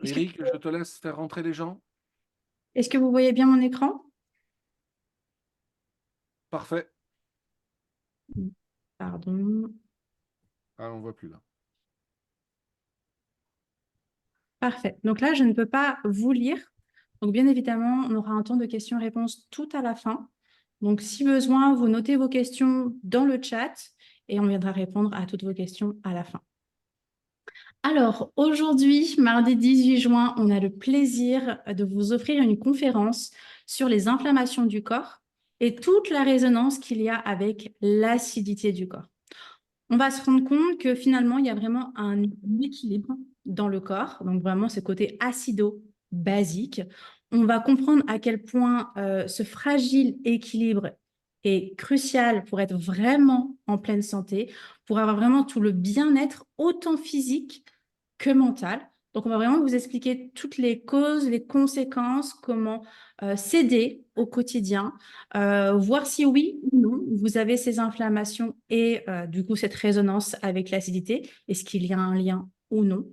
Est-ce que, Eric, je te laisse faire rentrer les gens. est-ce que vous voyez bien mon écran? Parfait. Pardon. Ah, on ne voit plus là. Parfait. Donc là, je ne peux pas vous lire. Donc, bien évidemment, on aura un temps de questions-réponses tout à la fin. Donc, si besoin, vous notez vos questions dans le chat et on viendra répondre à toutes vos questions à la fin. Alors, aujourd'hui, mardi 18 juin, on a le plaisir de vous offrir une conférence sur les inflammations du corps et toute la résonance qu'il y a avec l'acidité du corps. On va se rendre compte que finalement, il y a vraiment un équilibre dans le corps, donc vraiment ce côté acido-basique. On va comprendre à quel point ce fragile équilibre est crucial pour être vraiment en pleine santé, pour avoir vraiment tout le bien-être, autant physique que mental. Donc, on va vraiment vous expliquer toutes les causes, les conséquences, comment s'aider au quotidien, voir si oui ou non vous avez ces inflammations et du coup cette résonance avec l'acidité. Est-ce qu'il y a un lien ou non?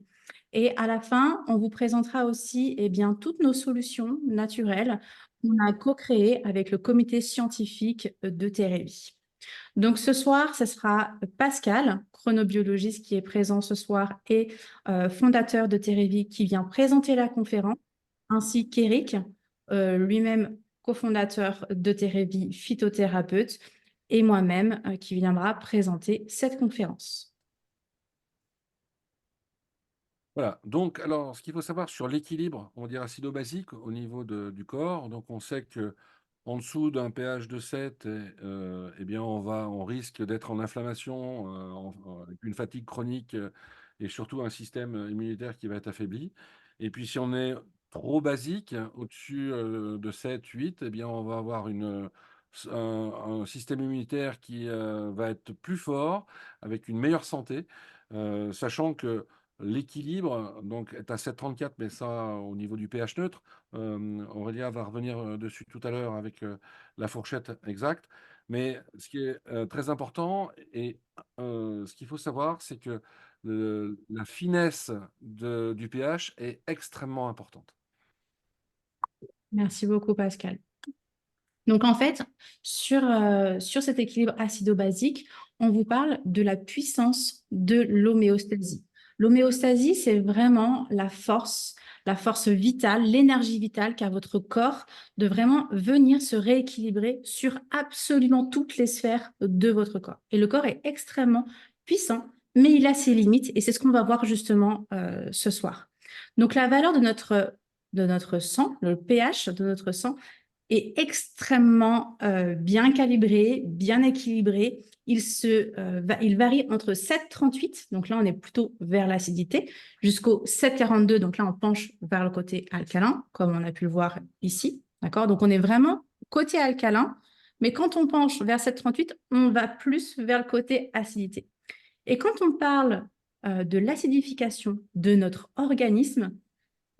Et à la fin, on vous présentera aussi toutes nos solutions naturelles qu'on a co-créées avec le comité scientifique de Térévis. Donc ce soir, ce sera Pascal, chronobiologiste qui est présent ce soir et fondateur de Térévis qui vient présenter la conférence, ainsi qu'Éric, lui-même cofondateur de Térévis, phytothérapeute, et moi-même qui viendra présenter cette conférence. Voilà. Donc, alors, ce qu'il faut savoir sur l'équilibre, on va dire acido-basique au niveau du corps. Donc, on sait que en dessous d'un pH de 7, eh bien, on risque d'être en inflammation, avec une fatigue chronique et surtout un système immunitaire qui va être affaibli. Et puis, si on est trop basique, au-dessus de 7, 8, eh bien, on va avoir un système immunitaire qui va être plus fort, avec une meilleure santé, sachant que l'équilibre donc est à 7,34, mais ça, au niveau du pH neutre, Aurélia va revenir dessus tout à l'heure avec la fourchette exacte. Mais ce qui est très important et ce qu'il faut savoir, c'est que la finesse du pH est extrêmement importante. Merci beaucoup, Pascal. Donc, en fait, sur cet équilibre acido-basique, on vous parle de la puissance de l'homéostasie. L'homéostasie, c'est vraiment la force vitale, l'énergie vitale qu'a votre corps de vraiment venir se rééquilibrer sur absolument toutes les sphères de votre corps. Et le corps est extrêmement puissant, mais il a ses limites et c'est ce qu'on va voir justement ce soir. Donc, la valeur de notre sang, le pH de notre sang, est extrêmement bien calibré, bien équilibré. Il varie entre 7,38, donc là on est plutôt vers l'acidité, jusqu'au 7,42, donc là on penche vers le côté alcalin, comme on a pu le voir ici. D'accord? Donc on est vraiment côté alcalin, mais quand on penche vers 7,38, on va plus vers le côté acidité. Et quand on parle de l'acidification de notre organisme,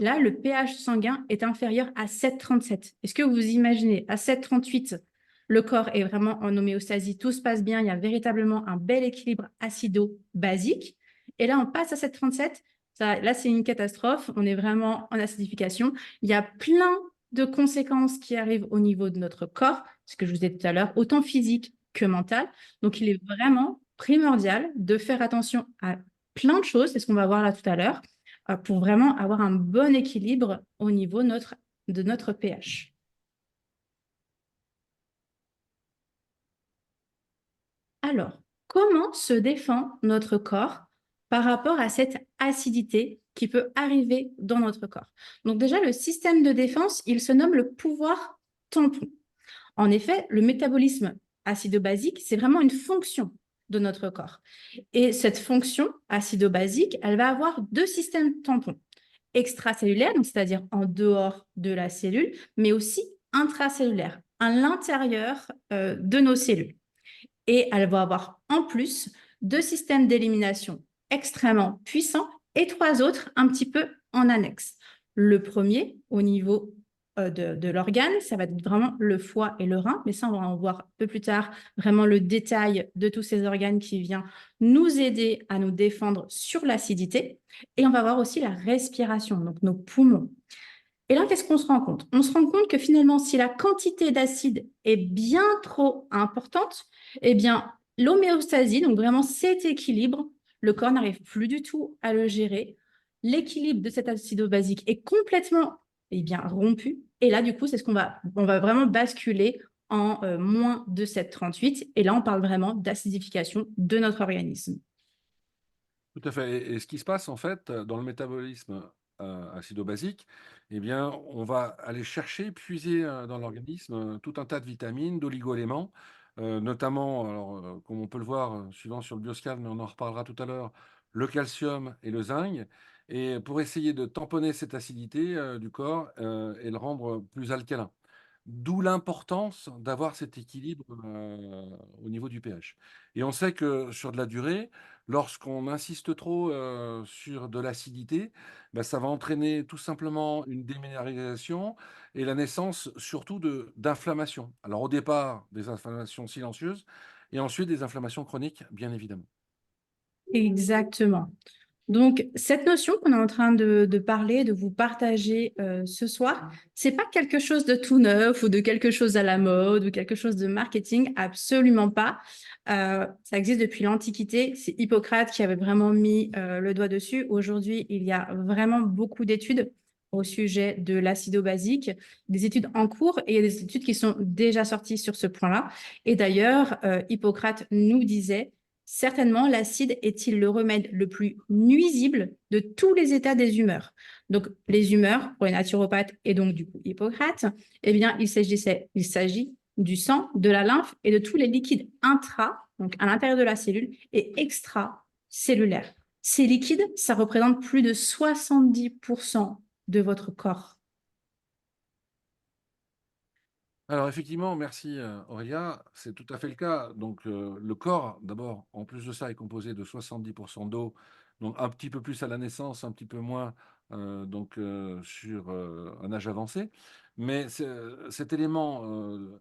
là, le pH sanguin est inférieur à 7,37. Est-ce que vous imaginez, à 7,38, le corps est vraiment en homéostasie, tout se passe bien, il y a véritablement un bel équilibre acido-basique. Et là, on passe à 7,37. Là, c'est une catastrophe. On est vraiment en acidification. Il y a plein de conséquences qui arrivent au niveau de notre corps, ce que je vous ai dit tout à l'heure, autant physique que mental. Donc, il est vraiment primordial de faire attention à plein de choses, c'est ce qu'on va voir là tout à l'heure, pour vraiment avoir un bon équilibre au niveau de notre pH. Alors, comment se défend notre corps par rapport à cette acidité qui peut arriver dans notre corps? Donc déjà, le système de défense, il se nomme le pouvoir tampon. En effet, le métabolisme acido-basique, c'est vraiment une fonction de notre corps. Et cette fonction acido-basique, elle va avoir deux systèmes tampons. Extracellulaire, donc c'est-à-dire en dehors de la cellule, mais aussi intracellulaire, à l'intérieur de nos cellules. Et elle va avoir en plus deux systèmes d'élimination extrêmement puissants et trois autres un petit peu en annexe. Le premier au niveau de l'organe, ça va être vraiment le foie et le rein, mais ça, on va en voir un peu plus tard, vraiment le détail de tous ces organes qui vient nous aider à nous défendre sur l'acidité. Et on va voir aussi la respiration, donc nos poumons. Et là, qu'est-ce qu'on se rend compte? On se rend compte que finalement, si la quantité d'acide est bien trop importante, eh bien, l'homéostasie, donc vraiment cet équilibre, le corps n'arrive plus du tout à le gérer. L'équilibre de cet acido-basique est complètement bien, rompu. Et là, du coup, c'est ce on va vraiment basculer en moins de 7,38. Et là, on parle vraiment d'acidification de notre organisme. Tout à fait. Et ce qui se passe en fait dans le métabolisme acido-basique, eh bien, on va aller chercher, puiser dans l'organisme tout un tas de vitamines, d'oligo-éléments, notamment, alors, comme on peut le voir suivant sur le bioscan, mais on en reparlera tout à l'heure, le calcium et le zinc, et pour essayer de tamponner cette acidité du corps et le rendre plus alcalin. D'où l'importance d'avoir cet équilibre au niveau du pH. Et on sait que sur de la durée, lorsqu'on insiste trop sur de l'acidité, bah, ça va entraîner tout simplement une déminéralisation et la naissance surtout d'inflammations. Alors au départ, des inflammations silencieuses et ensuite des inflammations chroniques, bien évidemment. Exactement. Donc, cette notion qu'on est en train de parler, de vous partager ce soir, c'est pas quelque chose de tout neuf ou de quelque chose à la mode ou quelque chose de marketing, absolument pas. Ça existe depuis l'Antiquité. C'est Hippocrate qui avait vraiment mis le doigt dessus. Aujourd'hui, il y a vraiment beaucoup d'études au sujet de l'acido-basique, des études en cours et il y a des études qui sont déjà sorties sur ce point-là. Et d'ailleurs, Hippocrate nous disait certainement, l'acide est-il le remède le plus nuisible de tous les états des humeurs. Donc, les humeurs, pour les naturopathes et donc du coup Hippocrate, eh bien, il s'agit du sang, de la lymphe et de tous les liquides intra, donc à l'intérieur de la cellule, et extracellulaires. Ces liquides, ça représente plus de 70% de votre corps. Alors effectivement, merci Aurélia, c'est tout à fait le cas. Donc le corps, d'abord, en plus de ça, est composé de 70% d'eau, donc un petit peu plus à la naissance, un petit peu moins sur un âge avancé. Mais cet élément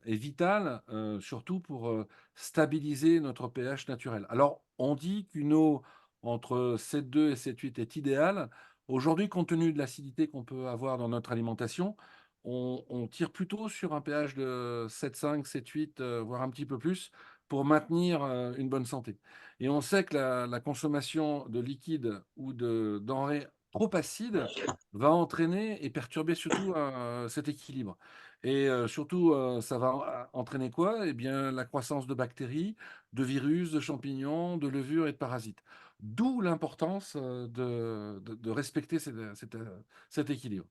est vital, surtout pour stabiliser notre pH naturel. Alors on dit qu'une eau entre 7,2 et 7,8 est idéale. Aujourd'hui, compte tenu de l'acidité qu'on peut avoir dans notre alimentation, on tire plutôt sur un pH de 7,5, 7,8, voire un petit peu plus, pour maintenir une bonne santé. Et on sait que la consommation de liquide ou de denrées trop acides va entraîner et perturber surtout cet équilibre. Et surtout, ça va entraîner quoi? Eh bien, la croissance de bactéries, de virus, de champignons, de levures et de parasites. D'où l'importance de respecter cet équilibre.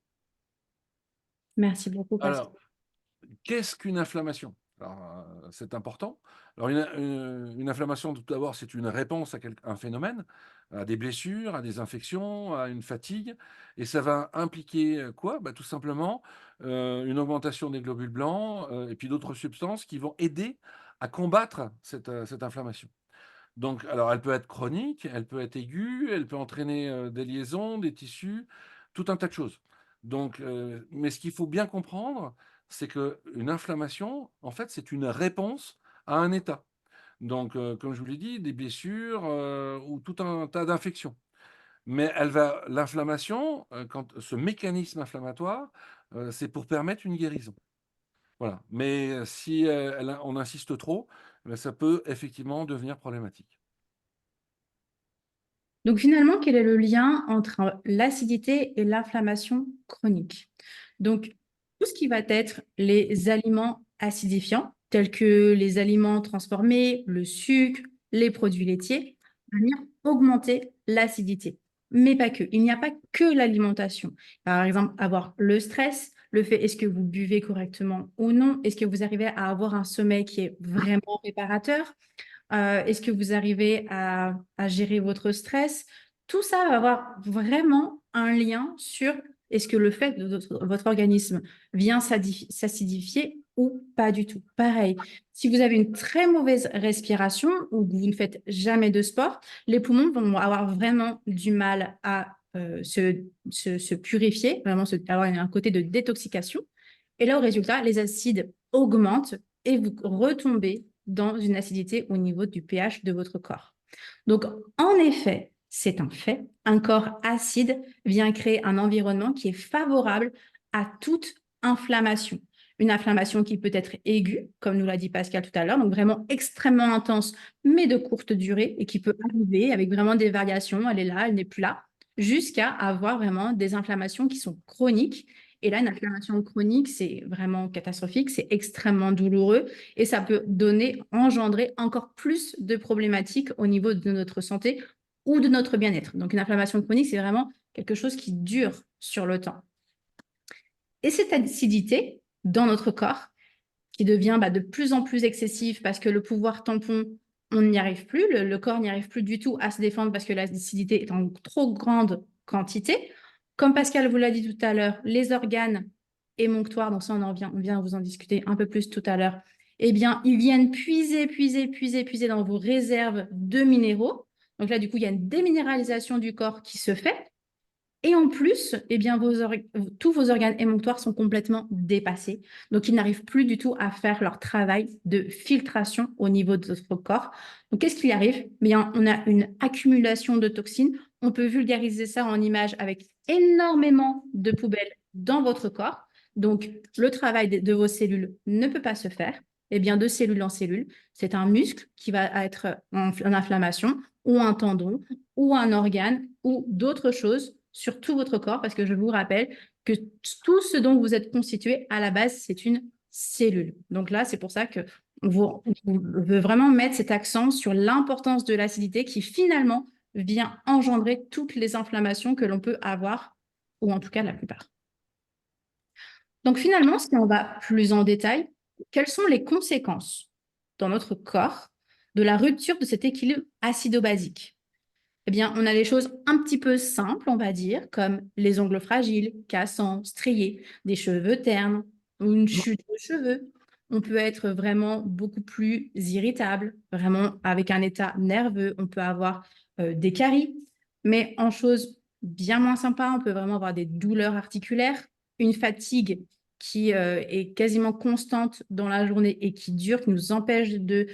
Merci beaucoup, Pascal. Alors, qu'est-ce qu'une inflammation? Alors, c'est important. Alors, une inflammation, tout d'abord, c'est une réponse à un phénomène, à des blessures, à des infections, à une fatigue. Et ça va impliquer quoi? Bah, tout simplement une augmentation des globules blancs et puis d'autres substances qui vont aider à combattre cette inflammation. Donc, alors, elle peut être chronique, elle peut être aiguë, elle peut entraîner des liaisons, des tissus, tout un tas de choses. Donc, mais ce qu'il faut bien comprendre, c'est qu'une inflammation, en fait, c'est une réponse à un état. Donc, comme je vous l'ai dit, des blessures ou tout un tas d'infections. Mais l'inflammation, ce mécanisme inflammatoire, c'est pour permettre une guérison. Voilà. Mais si on insiste trop, ben, ça peut effectivement devenir problématique. Donc finalement, quel est le lien entre l'acidité et l'inflammation chronique? Donc tout ce qui va être les aliments acidifiants, tels que les aliments transformés, le sucre, les produits laitiers, va venir augmenter l'acidité. Mais pas que. Il n'y a pas que l'alimentation. Par exemple, avoir le stress, le fait est-ce que vous buvez correctement ou non, est-ce que vous arrivez à avoir un sommeil qui est vraiment réparateur, est-ce que vous arrivez à gérer votre stress? Tout ça va avoir vraiment un lien sur est-ce que le fait de votre organisme vient s'acidifier ou pas du tout. Pareil, si vous avez une très mauvaise respiration ou que vous ne faites jamais de sport, les poumons vont avoir vraiment du mal à se purifier, vraiment avoir un côté de détoxication. Et là, au résultat, les acides augmentent et vous retombez dans une acidité au niveau du pH de votre corps. Donc, en effet, c'est un fait, un corps acide vient créer un environnement qui est favorable à toute inflammation. Une inflammation qui peut être aiguë, comme nous l'a dit Pascal tout à l'heure, donc vraiment extrêmement intense, mais de courte durée, et qui peut arriver avec vraiment des variations, elle est là, elle n'est plus là, jusqu'à avoir vraiment des inflammations qui sont chroniques. Et là, une inflammation chronique, c'est vraiment catastrophique, c'est extrêmement douloureux et ça peut engendrer encore plus de problématiques au niveau de notre santé ou de notre bien-être. Donc, une inflammation chronique, c'est vraiment quelque chose qui dure sur le temps. Et cette acidité dans notre corps, qui devient de plus en plus excessive parce que le pouvoir tampon, on n'y arrive plus, le corps n'y arrive plus du tout à se défendre parce que l'acidité est en trop grande quantité. Comme Pascal vous l'a dit tout à l'heure, les organes émonctoires, donc ça on vient vous en discuter un peu plus tout à l'heure, eh bien, ils viennent puiser dans vos réserves de minéraux. Donc là, du coup, il y a une déminéralisation du corps qui se fait. Et en plus, eh bien, tous vos organes émonctoires sont complètement dépassés. Donc, ils n'arrivent plus du tout à faire leur travail de filtration au niveau de votre corps. Donc, qu'est-ce qui arrive? Eh bien, on a une accumulation de toxines. On peut vulgariser ça en image avec énormément de poubelles dans votre corps. Donc, le travail de vos cellules ne peut pas se faire. Eh bien, de cellule en cellule, c'est un muscle qui va être en inflammation, ou un tendon, ou un organe, ou d'autres choses sur tout votre corps, parce que je vous rappelle que tout ce dont vous êtes constitué, à la base, c'est une cellule. Donc là, c'est pour ça que on veut vraiment mettre cet accent sur l'importance de l'acidité qui finalement vient engendrer toutes les inflammations que l'on peut avoir, ou en tout cas la plupart. Donc finalement, si on va plus en détail, quelles sont les conséquences dans notre corps de la rupture de cet équilibre acido-basique? Eh bien, on a des choses un petit peu simples, on va dire, comme les ongles fragiles, cassants, striés, des cheveux ternes, ou une chute de cheveux. On peut être vraiment beaucoup plus irritable, vraiment avec un état nerveux. On peut avoir des caries, mais en chose bien moins sympa, on peut vraiment avoir des douleurs articulaires, une fatigue qui est quasiment constante dans la journée et qui dure, qui nous empêche de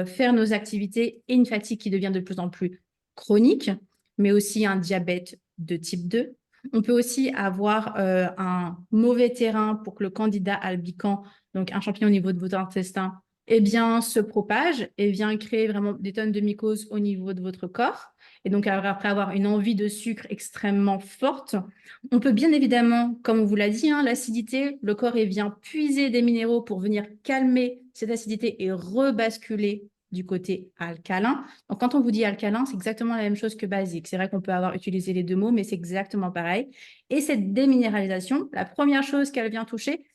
faire nos activités, et une fatigue qui devient de plus en plus chronique, mais aussi un diabète de type 2. On peut aussi avoir un mauvais terrain pour que le candida albicans, donc un champignon au niveau de votre intestin, eh bien, se propage et vient créer vraiment des tonnes de mycoses au niveau de votre corps. Et donc, après avoir une envie de sucre extrêmement forte, on peut bien évidemment, comme on vous l'a dit, l'acidité, le corps vient puiser des minéraux pour venir calmer cette acidité et rebasculer du côté alcalin. Donc, quand on vous dit alcalin, c'est exactement la même chose que basique. C'est vrai qu'on peut avoir utilisé les deux mots, mais c'est exactement pareil. Et cette déminéralisation, la première chose qu'elle vient toucher,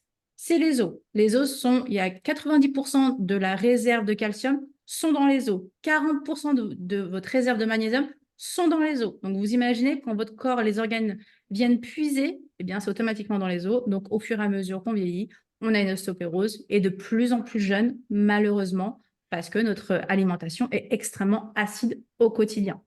c'est les os. Les os il y a 90% de la réserve de calcium sont dans les os. 40% de votre réserve de magnésium sont dans les os. Donc, vous imaginez quand votre corps, les organes viennent puiser, eh bien, c'est automatiquement dans les os. Donc, au fur et à mesure qu'on vieillit, on a une ostéoporose et de plus en plus jeune, malheureusement, parce que notre alimentation est extrêmement acide au quotidien.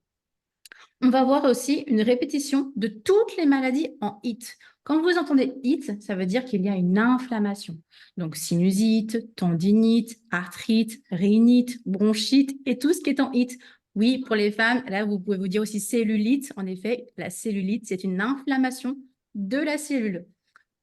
On va voir aussi une répétition de toutes les maladies en HIT. Quand vous entendez HIT, ça veut dire qu'il y a une inflammation. Donc sinusite, tendinite, arthrite, rhinite, bronchite et tout ce qui est en HIT. Oui, pour les femmes, là, vous pouvez vous dire aussi cellulite. En effet, la cellulite, c'est une inflammation de la cellule.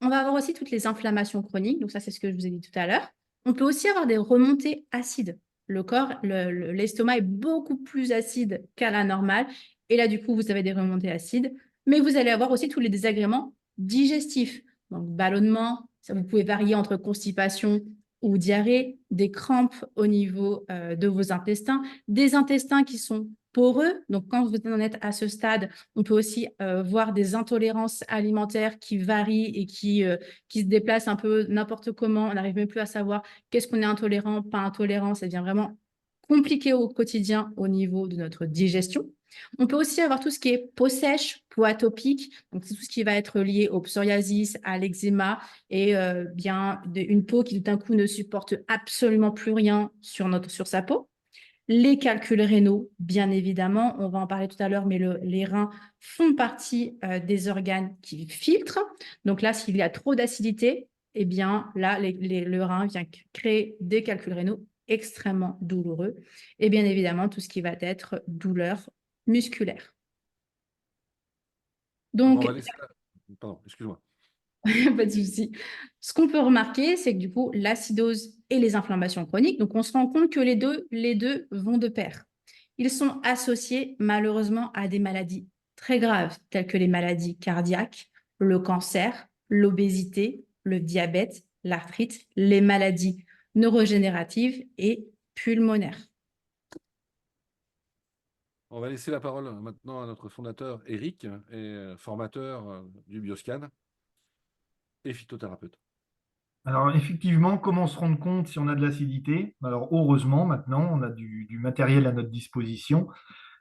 On va avoir aussi toutes les inflammations chroniques. Donc ça, c'est ce que je vous ai dit tout à l'heure. On peut aussi avoir des remontées acides. Le corps, l'estomac est beaucoup plus acide qu'à la normale. Et là, du coup, vous avez des remontées acides. Mais vous allez avoir aussi tous les désagréments digestifs. Donc, ballonnement, ça, vous pouvez varier entre constipation ou diarrhée, des crampes au niveau de vos intestins, des intestins qui sont poreux. Donc, quand vous en êtes à ce stade, on peut aussi voir des intolérances alimentaires qui varient et qui se déplacent un peu n'importe comment. On n'arrive même plus à savoir qu'est-ce qu'on est intolérant, pas intolérant. Ça devient vraiment compliqué au quotidien au niveau de notre digestion. On peut aussi avoir tout ce qui est peau sèche, peau atopique, donc c'est tout ce qui va être lié au psoriasis, à l'eczéma et bien une peau qui tout d'un coup ne supporte absolument plus rien sur sa peau. Les calculs rénaux, bien évidemment, on va en parler tout à l'heure, mais les reins font partie des organes qui filtrent. Donc là, s'il y a trop d'acidité, eh bien là, le rein vient créer des calculs rénaux extrêmement douloureux et bien évidemment tout ce qui va être douleur musculaire. Bon, on Donc, va laisser Pardon, excuse-moi. pas de souci. Ce qu'on peut remarquer, c'est que du coup, l'acidose et les inflammations chroniques, donc on se rend compte que les deux vont de pair. Ils sont associés malheureusement à des maladies très graves, telles que les maladies cardiaques, le cancer, l'obésité, le diabète, l'arthrite, les maladies neurogénératives et pulmonaires. On va laisser la parole maintenant à notre fondateur Eric, et formateur du Bioscan et phytothérapeute. Alors effectivement, comment se rendre compte si on a de l'acidité? Alors heureusement, maintenant, on a du matériel à notre disposition,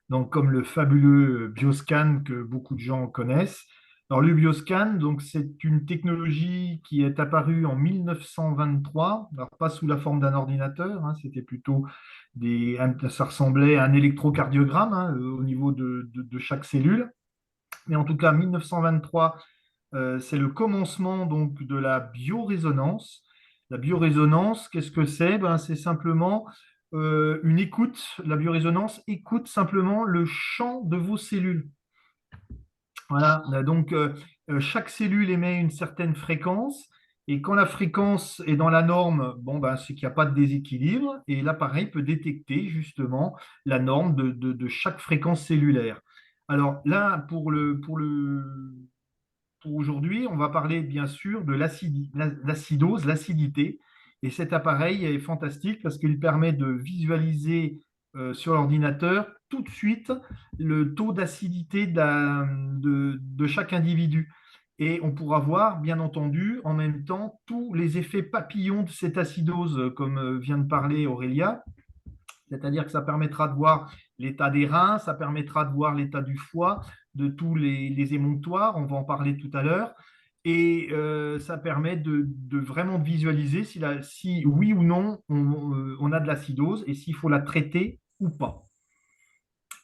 donc comme le fabuleux Bioscan que beaucoup de gens connaissent. Alors le Bioscan, donc c'est une technologie qui est apparue en 1923, alors pas sous la forme d'un ordinateur, hein, c'était plutôt ça ressemblait à un électrocardiogramme, hein, au niveau de chaque cellule. Mais en tout cas, 1923, c'est le commencement donc de la biorésonance. La biorésonance, qu'est-ce que c'est? Ben, c'est simplement une écoute. La biorésonance écoute simplement le chant de vos cellules. Voilà, donc chaque cellule émet une certaine fréquence. Et quand la fréquence est dans la norme, bon, ben, c'est qu'il n'y a pas de déséquilibre. Et l'appareil peut détecter justement la norme de chaque fréquence cellulaire. Alors là, pour aujourd'hui, on va parler bien sûr de l'acidose, l'acidité. Et cet appareil est fantastique parce qu'il permet de visualiser sur l'ordinateur tout de suite le taux d'acidité de chaque individu. Et on pourra voir, bien entendu, en même temps, tous les effets papillons de cette acidose, comme vient de parler Aurélia. C'est-à-dire que ça permettra de voir l'état des reins, ça permettra de voir l'état du foie, de tous les émonctoires, on va en parler tout à l'heure. Et ça permet de vraiment visualiser si oui ou non on a de l'acidose et s'il faut la traiter ou pas.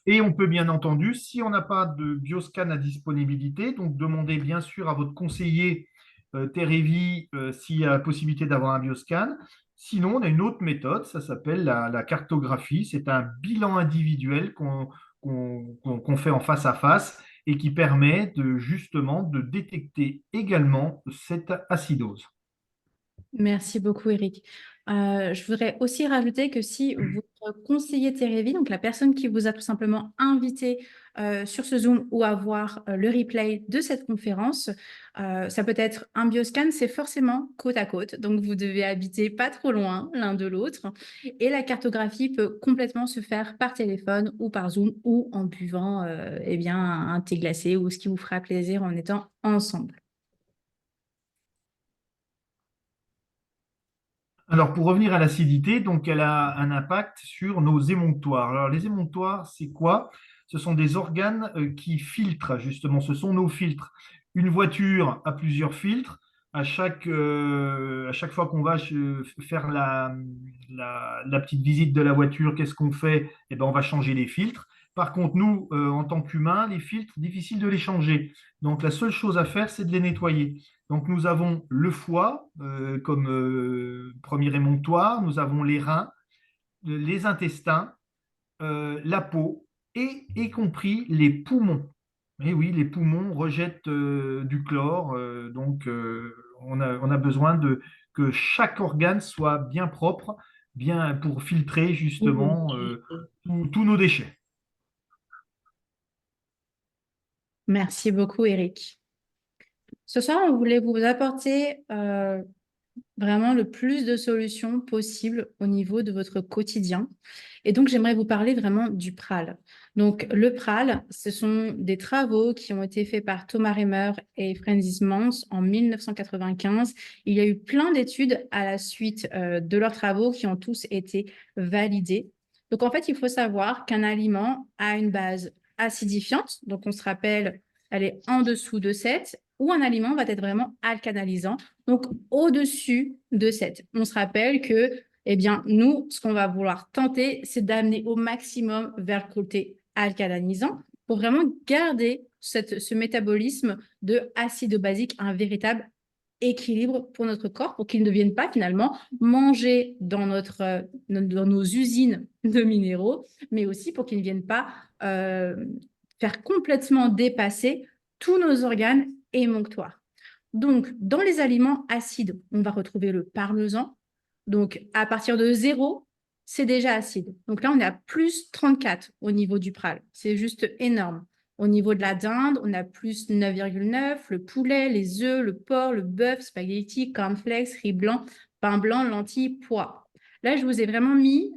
Et on peut bien entendu, si on n'a pas de bioscan à disponibilité, donc demandez bien sûr à votre conseiller Terevi s'il y a la possibilité d'avoir un bioscan. Sinon, on a une autre méthode, ça s'appelle la cartographie. C'est un bilan individuel qu'on fait en face à face et qui permet justement de détecter également cette acidose. Merci beaucoup, Eric. Je voudrais aussi rajouter que si votre conseiller Terevi, donc la personne qui vous a tout simplement invité sur ce Zoom ou à voir le replay de cette conférence, ça peut être un bioscan, c'est forcément côte à côte. Donc, vous devez habiter pas trop loin l'un de l'autre. Et la cartographie peut complètement se faire par téléphone ou par Zoom ou en buvant eh bien, un thé glacé ou ce qui vous fera plaisir en étant ensemble. Alors, pour revenir à l'acidité, donc elle a un impact sur nos émonctoires. Alors, les émonctoires, c'est quoi? Ce sont des organes qui filtrent, justement, ce sont nos filtres. Une voiture a plusieurs filtres. À chaque fois qu'on va faire la petite visite de la voiture, qu'est-ce qu'on fait? Eh ben, on va changer les filtres. Par contre, nous, en tant qu'humains, les filtres, difficile de les changer. Donc, la seule chose à faire, c'est de les nettoyer. Donc, nous avons le foie comme premier émonctoire, nous avons les reins, les intestins, la peau et y compris les poumons. Et oui, les poumons rejettent du chlore, donc on a besoin que chaque organe soit bien propre, bien pour filtrer justement tous nos déchets. Merci beaucoup, Eric. Ce soir, on voulait vous apporter vraiment le plus de solutions possibles au niveau de votre quotidien. Et donc, j'aimerais vous parler vraiment du PRAL. Donc, le PRAL, ce sont des travaux qui ont été faits par Thomas Remer et Francis Mans en 1995. Il y a eu plein d'études à la suite de leurs travaux qui ont tous été validés. Donc, en fait, il faut savoir qu'un aliment a une base acidifiante. Donc, on se rappelle, elle est en dessous de 7, ou un aliment va être vraiment alcanalisant, donc au-dessus de 7. On se rappelle que, eh bien, nous, ce qu'on va vouloir tenter, c'est d'amener au maximum vers le côté alcalinisant pour vraiment garder ce métabolisme de acido-basique, un véritable équilibre pour notre corps, pour qu'il ne vienne pas finalement manger dans nos usines de minéraux, mais aussi pour qu'il ne vienne pas faire complètement dépasser tous nos organes émonctoires. Donc, dans les aliments acides, on va retrouver le parmesan. Donc, à partir de 0, c'est déjà acide. Donc là, on est à plus 34 au niveau du pral. C'est juste énorme. Au niveau de la dinde, on a plus 9,9, le poulet, les œufs, le porc, le bœuf, spaghetti, cornflakes, riz blanc, pain blanc, lentilles, pois. Là, je vous ai vraiment mis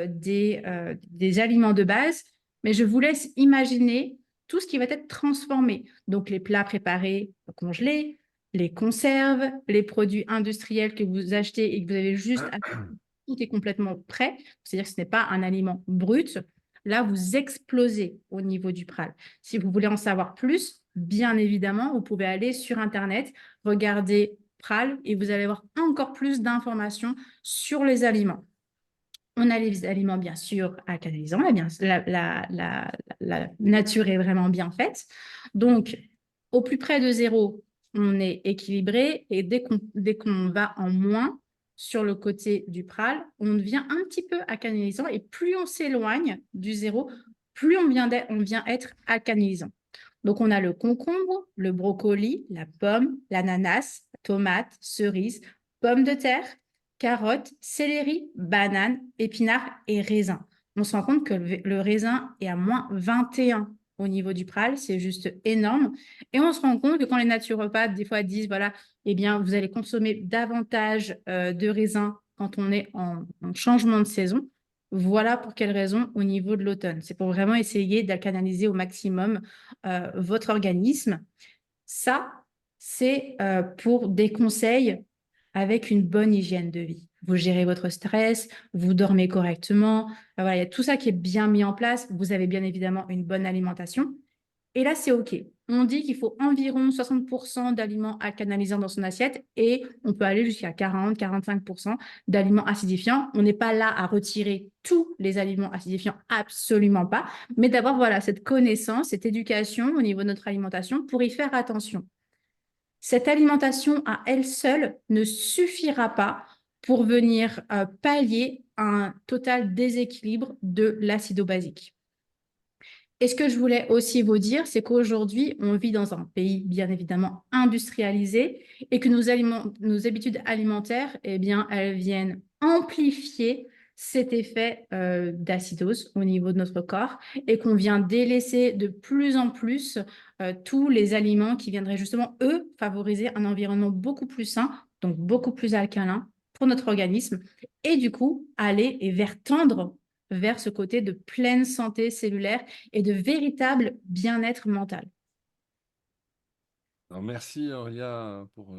des aliments de base, mais je vous laisse imaginer tout ce qui va être transformé. Donc, les plats préparés congelés, les conserves, les produits industriels que vous achetez et que vous avez juste à... Tout est complètement prêt, c'est-à-dire que ce n'est pas un aliment brut. Là, vous explosez au niveau du pral. Si vous voulez en savoir plus, bien évidemment, vous pouvez aller sur Internet, regarder pral et vous allez avoir encore plus d'informations sur les aliments. On a les aliments, bien sûr, alcalinisants. La nature est vraiment bien faite. Donc, au plus près de 0, on est équilibré. Et dès qu'on va en moins sur le côté du pral, on devient un petit peu alcalinisant. Et plus on s'éloigne du 0, plus on vient être alcalinisant. Donc, on a le concombre, le brocoli, la pomme, l'ananas, tomate, cerise, pomme de terre, carottes, céleri, banane, épinards et raisin. On se rend compte que le raisin est à moins 21 au niveau du pral, c'est juste énorme. Et on se rend compte que quand les naturopathes, des fois, disent, voilà, eh bien, vous allez consommer davantage de raisin quand on est en changement de saison. Voilà pour quelle raison au niveau de l'automne. C'est pour vraiment essayer d'alcaliniser au maximum votre organisme. Ça, c'est pour des conseils avec une bonne hygiène de vie. Vous gérez votre stress, vous dormez correctement. Voilà, il y a tout ça qui est bien mis en place. Vous avez bien évidemment une bonne alimentation. Et là, c'est OK. On dit qu'il faut environ 60% d'aliments alcalinisants dans son assiette et on peut aller jusqu'à 40-45% d'aliments acidifiants. On n'est pas là à retirer tous les aliments acidifiants, absolument pas, mais d'avoir voilà, cette connaissance, cette éducation au niveau de notre alimentation pour y faire attention. Cette alimentation à elle seule ne suffira pas pour venir pallier un total déséquilibre de l'acido-basique. Et ce que je voulais aussi vous dire, c'est qu'aujourd'hui, on vit dans un pays bien évidemment industrialisé et que nos habitudes alimentaires, eh bien, elles viennent amplifier cet effet d'acidose au niveau de notre corps et qu'on vient délaisser de plus en plus tous les aliments qui viendraient justement, eux, favoriser un environnement beaucoup plus sain, donc beaucoup plus alcalin pour notre organisme et du coup, aller et tendre vers ce côté de pleine santé cellulaire et de véritable bien-être mental. Alors, merci Aurélia pour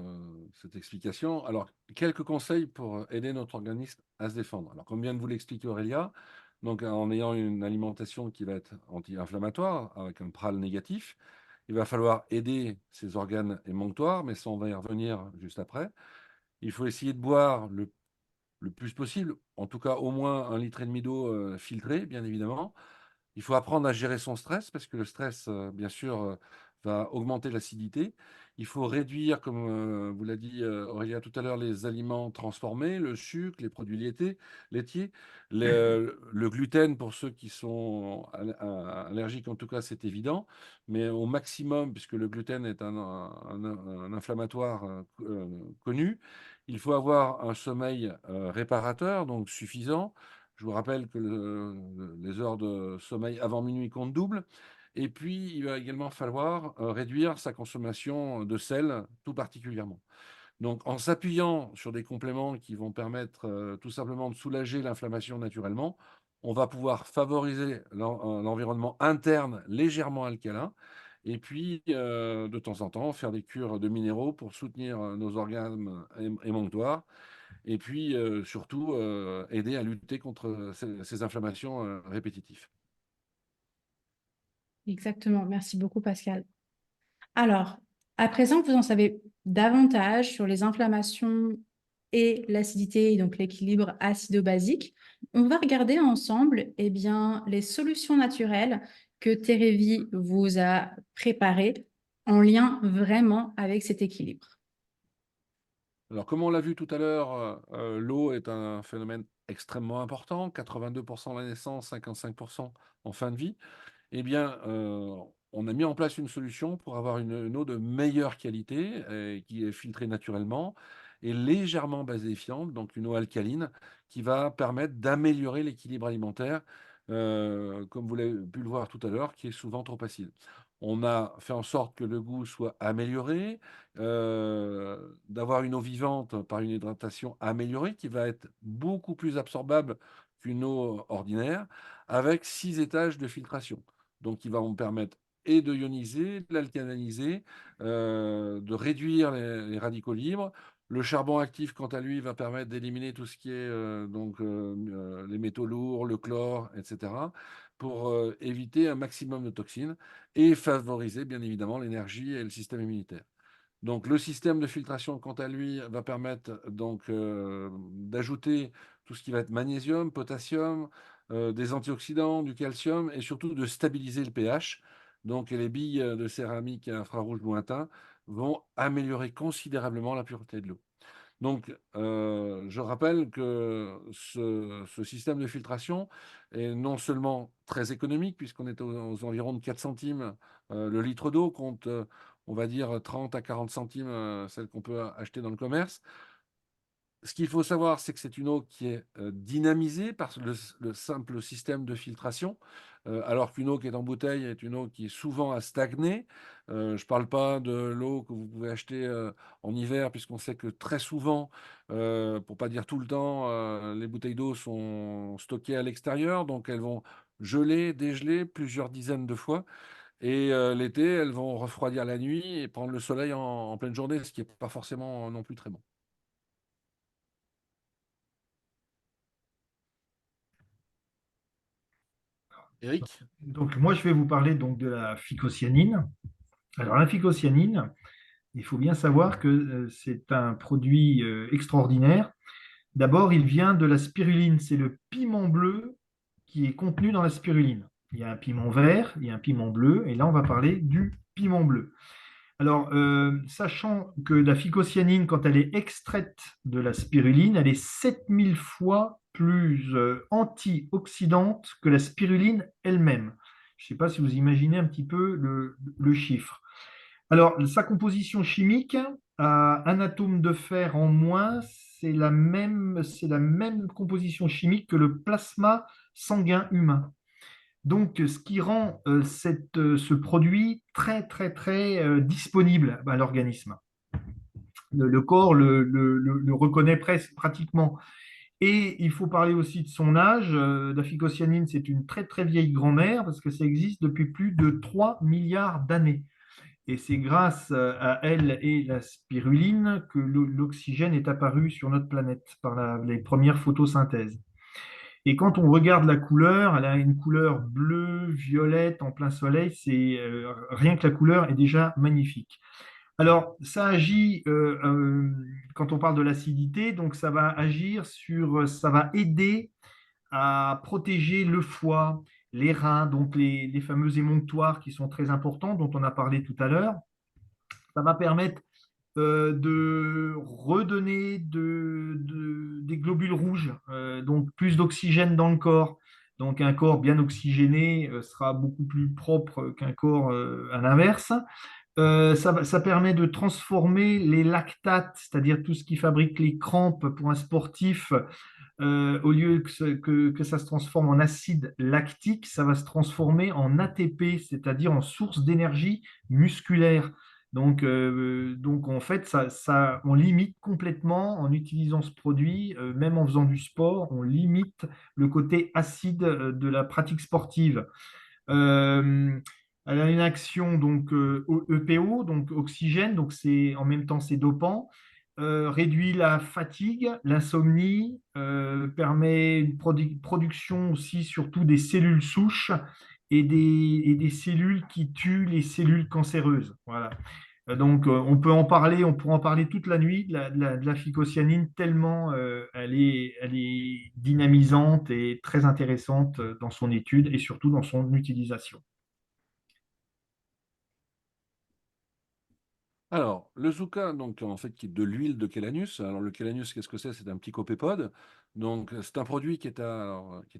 cette explication. Alors, quelques conseils pour aider notre organisme à se défendre. Alors, comme vient de vous l'expliquer Aurélia, donc en ayant une alimentation qui va être anti-inflammatoire avec un pral négatif, il va falloir aider ces organes émonctoires, mais ça on va y revenir juste après. Il faut essayer de boire le plus possible, en tout cas au moins 1,5 litre d'eau filtrée, bien évidemment. Il faut apprendre à gérer son stress parce que le stress, bien sûr, va augmenter l'acidité. Il faut réduire, comme vous l'a dit Aurélia tout à l'heure, les aliments transformés, le sucre, les produits laitiers, le gluten pour ceux qui sont allergiques, en tout cas, c'est évident, mais au maximum, puisque le gluten est un inflammatoire connu, il faut avoir un sommeil réparateur, donc suffisant. Je vous rappelle que les heures de sommeil avant minuit comptent double. Et puis, il va également falloir réduire sa consommation de sel, tout particulièrement. Donc, en s'appuyant sur des compléments qui vont permettre tout simplement de soulager l'inflammation naturellement, on va pouvoir favoriser l'environnement interne légèrement alcalin. Et puis, de temps en temps, faire des cures de minéraux pour soutenir nos organes émonctoires et puis surtout aider à lutter contre ces inflammations répétitives. Exactement. Merci beaucoup, Pascal. Alors, à présent que vous en savez davantage sur les inflammations et l'acidité, donc l'équilibre acido-basique, on va regarder ensemble eh bien, les solutions naturelles que Terevi vous a préparées en lien vraiment avec cet équilibre. Alors, comme on l'a vu tout à l'heure, l'eau est un phénomène extrêmement important, 82% à la naissance, 55% en fin de vie. Eh bien, on a mis en place une solution pour avoir une eau de meilleure qualité, qui est filtrée naturellement et légèrement baséfiante, donc une eau alcaline, qui va permettre d'améliorer l'équilibre alimentaire, comme vous l'avez pu le voir tout à l'heure, qui est souvent trop acide. On a fait en sorte que le goût soit amélioré, d'avoir une eau vivante par une hydratation améliorée, qui va être beaucoup plus absorbable qu'une eau ordinaire, avec 6 étages de filtration. Donc, qui va me permettre et de ioniser, de l'alcaliniser, de réduire les radicaux libres. Le charbon actif, quant à lui, va permettre d'éliminer tout ce qui est les métaux lourds, le chlore, etc., pour éviter un maximum de toxines et favoriser, bien évidemment, l'énergie et le système immunitaire. Donc, le système de filtration, quant à lui, va permettre d'ajouter tout ce qui va être magnésium, potassium, des antioxydants, du calcium et surtout de stabiliser le pH. Donc, les billes de céramique à infrarouge lointain vont améliorer considérablement la pureté de l'eau. Donc, je rappelle que ce système de filtration est non seulement très économique, puisqu'on est aux environs de 4 centimes le litre d'eau, contre, on va dire, 30 à 40 centimes celle qu'on peut acheter dans le commerce. Ce qu'il faut savoir, c'est que c'est une eau qui est dynamisée par le simple système de filtration, alors qu'une eau qui est en bouteille est une eau qui est souvent à stagner. Je ne parle pas de l'eau que vous pouvez acheter en hiver, puisqu'on sait que très souvent, pour ne pas dire tout le temps, les bouteilles d'eau sont stockées à l'extérieur, donc elles vont geler, dégeler plusieurs dizaines de fois. Et l'été, elles vont refroidir la nuit et prendre le soleil en pleine journée, ce qui n'est pas forcément non plus très bon. Eric? Donc, moi, je vais vous parler donc de la phycocyanine. Alors, la phycocyanine, il faut bien savoir que c'est un produit extraordinaire. D'abord, il vient de la spiruline. C'est le piment bleu qui est contenu dans la spiruline. Il y a un piment vert, il y a un piment bleu, et là, on va parler du piment bleu. Alors, sachant que la phycocyanine, quand elle est extraite de la spiruline, elle est 7000 fois plus antioxydante que la spiruline elle-même. Je ne sais pas si vous imaginez un petit peu le chiffre. Alors, sa composition chimique a un atome de fer en moins, c'est la même composition chimique que le plasma sanguin humain. Donc, ce qui rend ce produit très, très, très disponible à l'organisme. Le corps le reconnaît presque, pratiquement. Et il faut parler aussi de son âge. La phycocyanine, c'est une très, très vieille grand-mère parce que ça existe depuis plus de 3 milliards d'années. Et c'est grâce à elle et la spiruline que l'oxygène est apparu sur notre planète par les premières photosynthèses. Et quand on regarde la couleur, elle a une couleur bleue, violette en plein soleil. C'est rien que la couleur est déjà magnifique. Alors, ça agit quand on parle de l'acidité, donc ça va agir ça va aider à protéger le foie, les reins, donc les fameux émonctoires qui sont très importants, dont on a parlé tout à l'heure. Ça va permettre de redonner des globules rouges, donc plus d'oxygène dans le corps. Donc un corps bien oxygéné sera beaucoup plus propre qu'un corps à l'inverse. Ça permet de transformer les lactates, c'est-à-dire tout ce qui fabrique les crampes pour un sportif, au lieu que ça se transforme en acide lactique, ça va se transformer en ATP, c'est-à-dire en source d'énergie musculaire. Donc en fait, on limite complètement en utilisant ce produit, même en faisant du sport, on limite le côté acide de la pratique sportive. Euh, Elle a une action donc EPO, donc oxygène, donc c'est en même temps c'est dopant, réduit la fatigue, l'insomnie, permet une production aussi surtout des cellules souches et des cellules qui tuent les cellules cancéreuses. Voilà. Donc, on peut en parler, on pourrait en parler toute la nuit de la phycocyanine, tellement elle est dynamisante et très intéressante dans son étude et surtout dans son utilisation. Alors, le Zucca, donc, en fait, qui est de l'huile de Calanus. Alors, le Calanus, qu'est-ce que c'est? C'est un petit copépode. Donc, c'est un produit qui est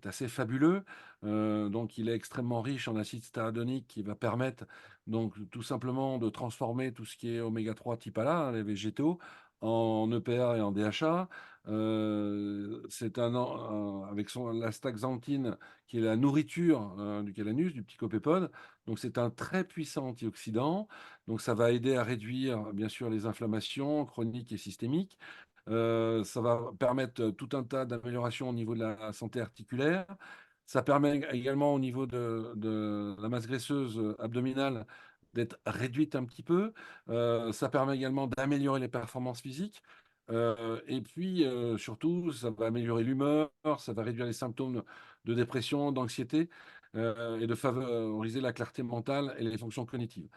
assez fabuleux. Donc, il est extrêmement riche en acide stardonique qui va permettre, donc, tout simplement de transformer tout ce qui est oméga 3 type A, hein, les végétaux, en EPA et en DHA. C'est avec l'astaxanthine, qui est la nourriture du Calanus, du petit copépode. Donc, c'est un très puissant antioxydant. Donc, ça va aider à réduire, bien sûr, les inflammations chroniques et systémiques. Ça va permettre tout un tas d'améliorations au niveau de la santé articulaire. Ça permet également au niveau de la masse graisseuse abdominale d'être réduite un petit peu. Ça permet également d'améliorer les performances physiques. Et puis, surtout, ça va améliorer l'humeur, ça va réduire les symptômes de dépression, d'anxiété, et de favoriser la clarté mentale et les fonctions cognitives.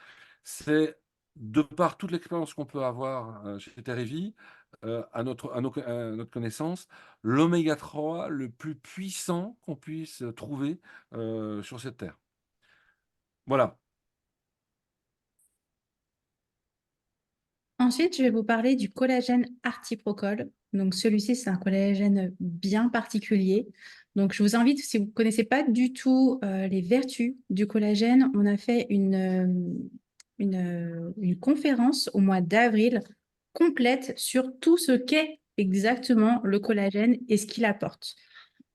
C'est de par toute l'expérience qu'on peut avoir chez Terevi, à notre connaissance, l'oméga 3 le plus puissant qu'on puisse trouver sur cette terre. Voilà. Ensuite, je vais vous parler du collagène Artiprocol. Donc, celui-ci, c'est un collagène bien particulier. Donc, je vous invite, si vous ne connaissez pas du tout les vertus du collagène, on a fait une conférence au mois d'avril complète sur tout ce qu'est exactement le collagène et ce qu'il apporte.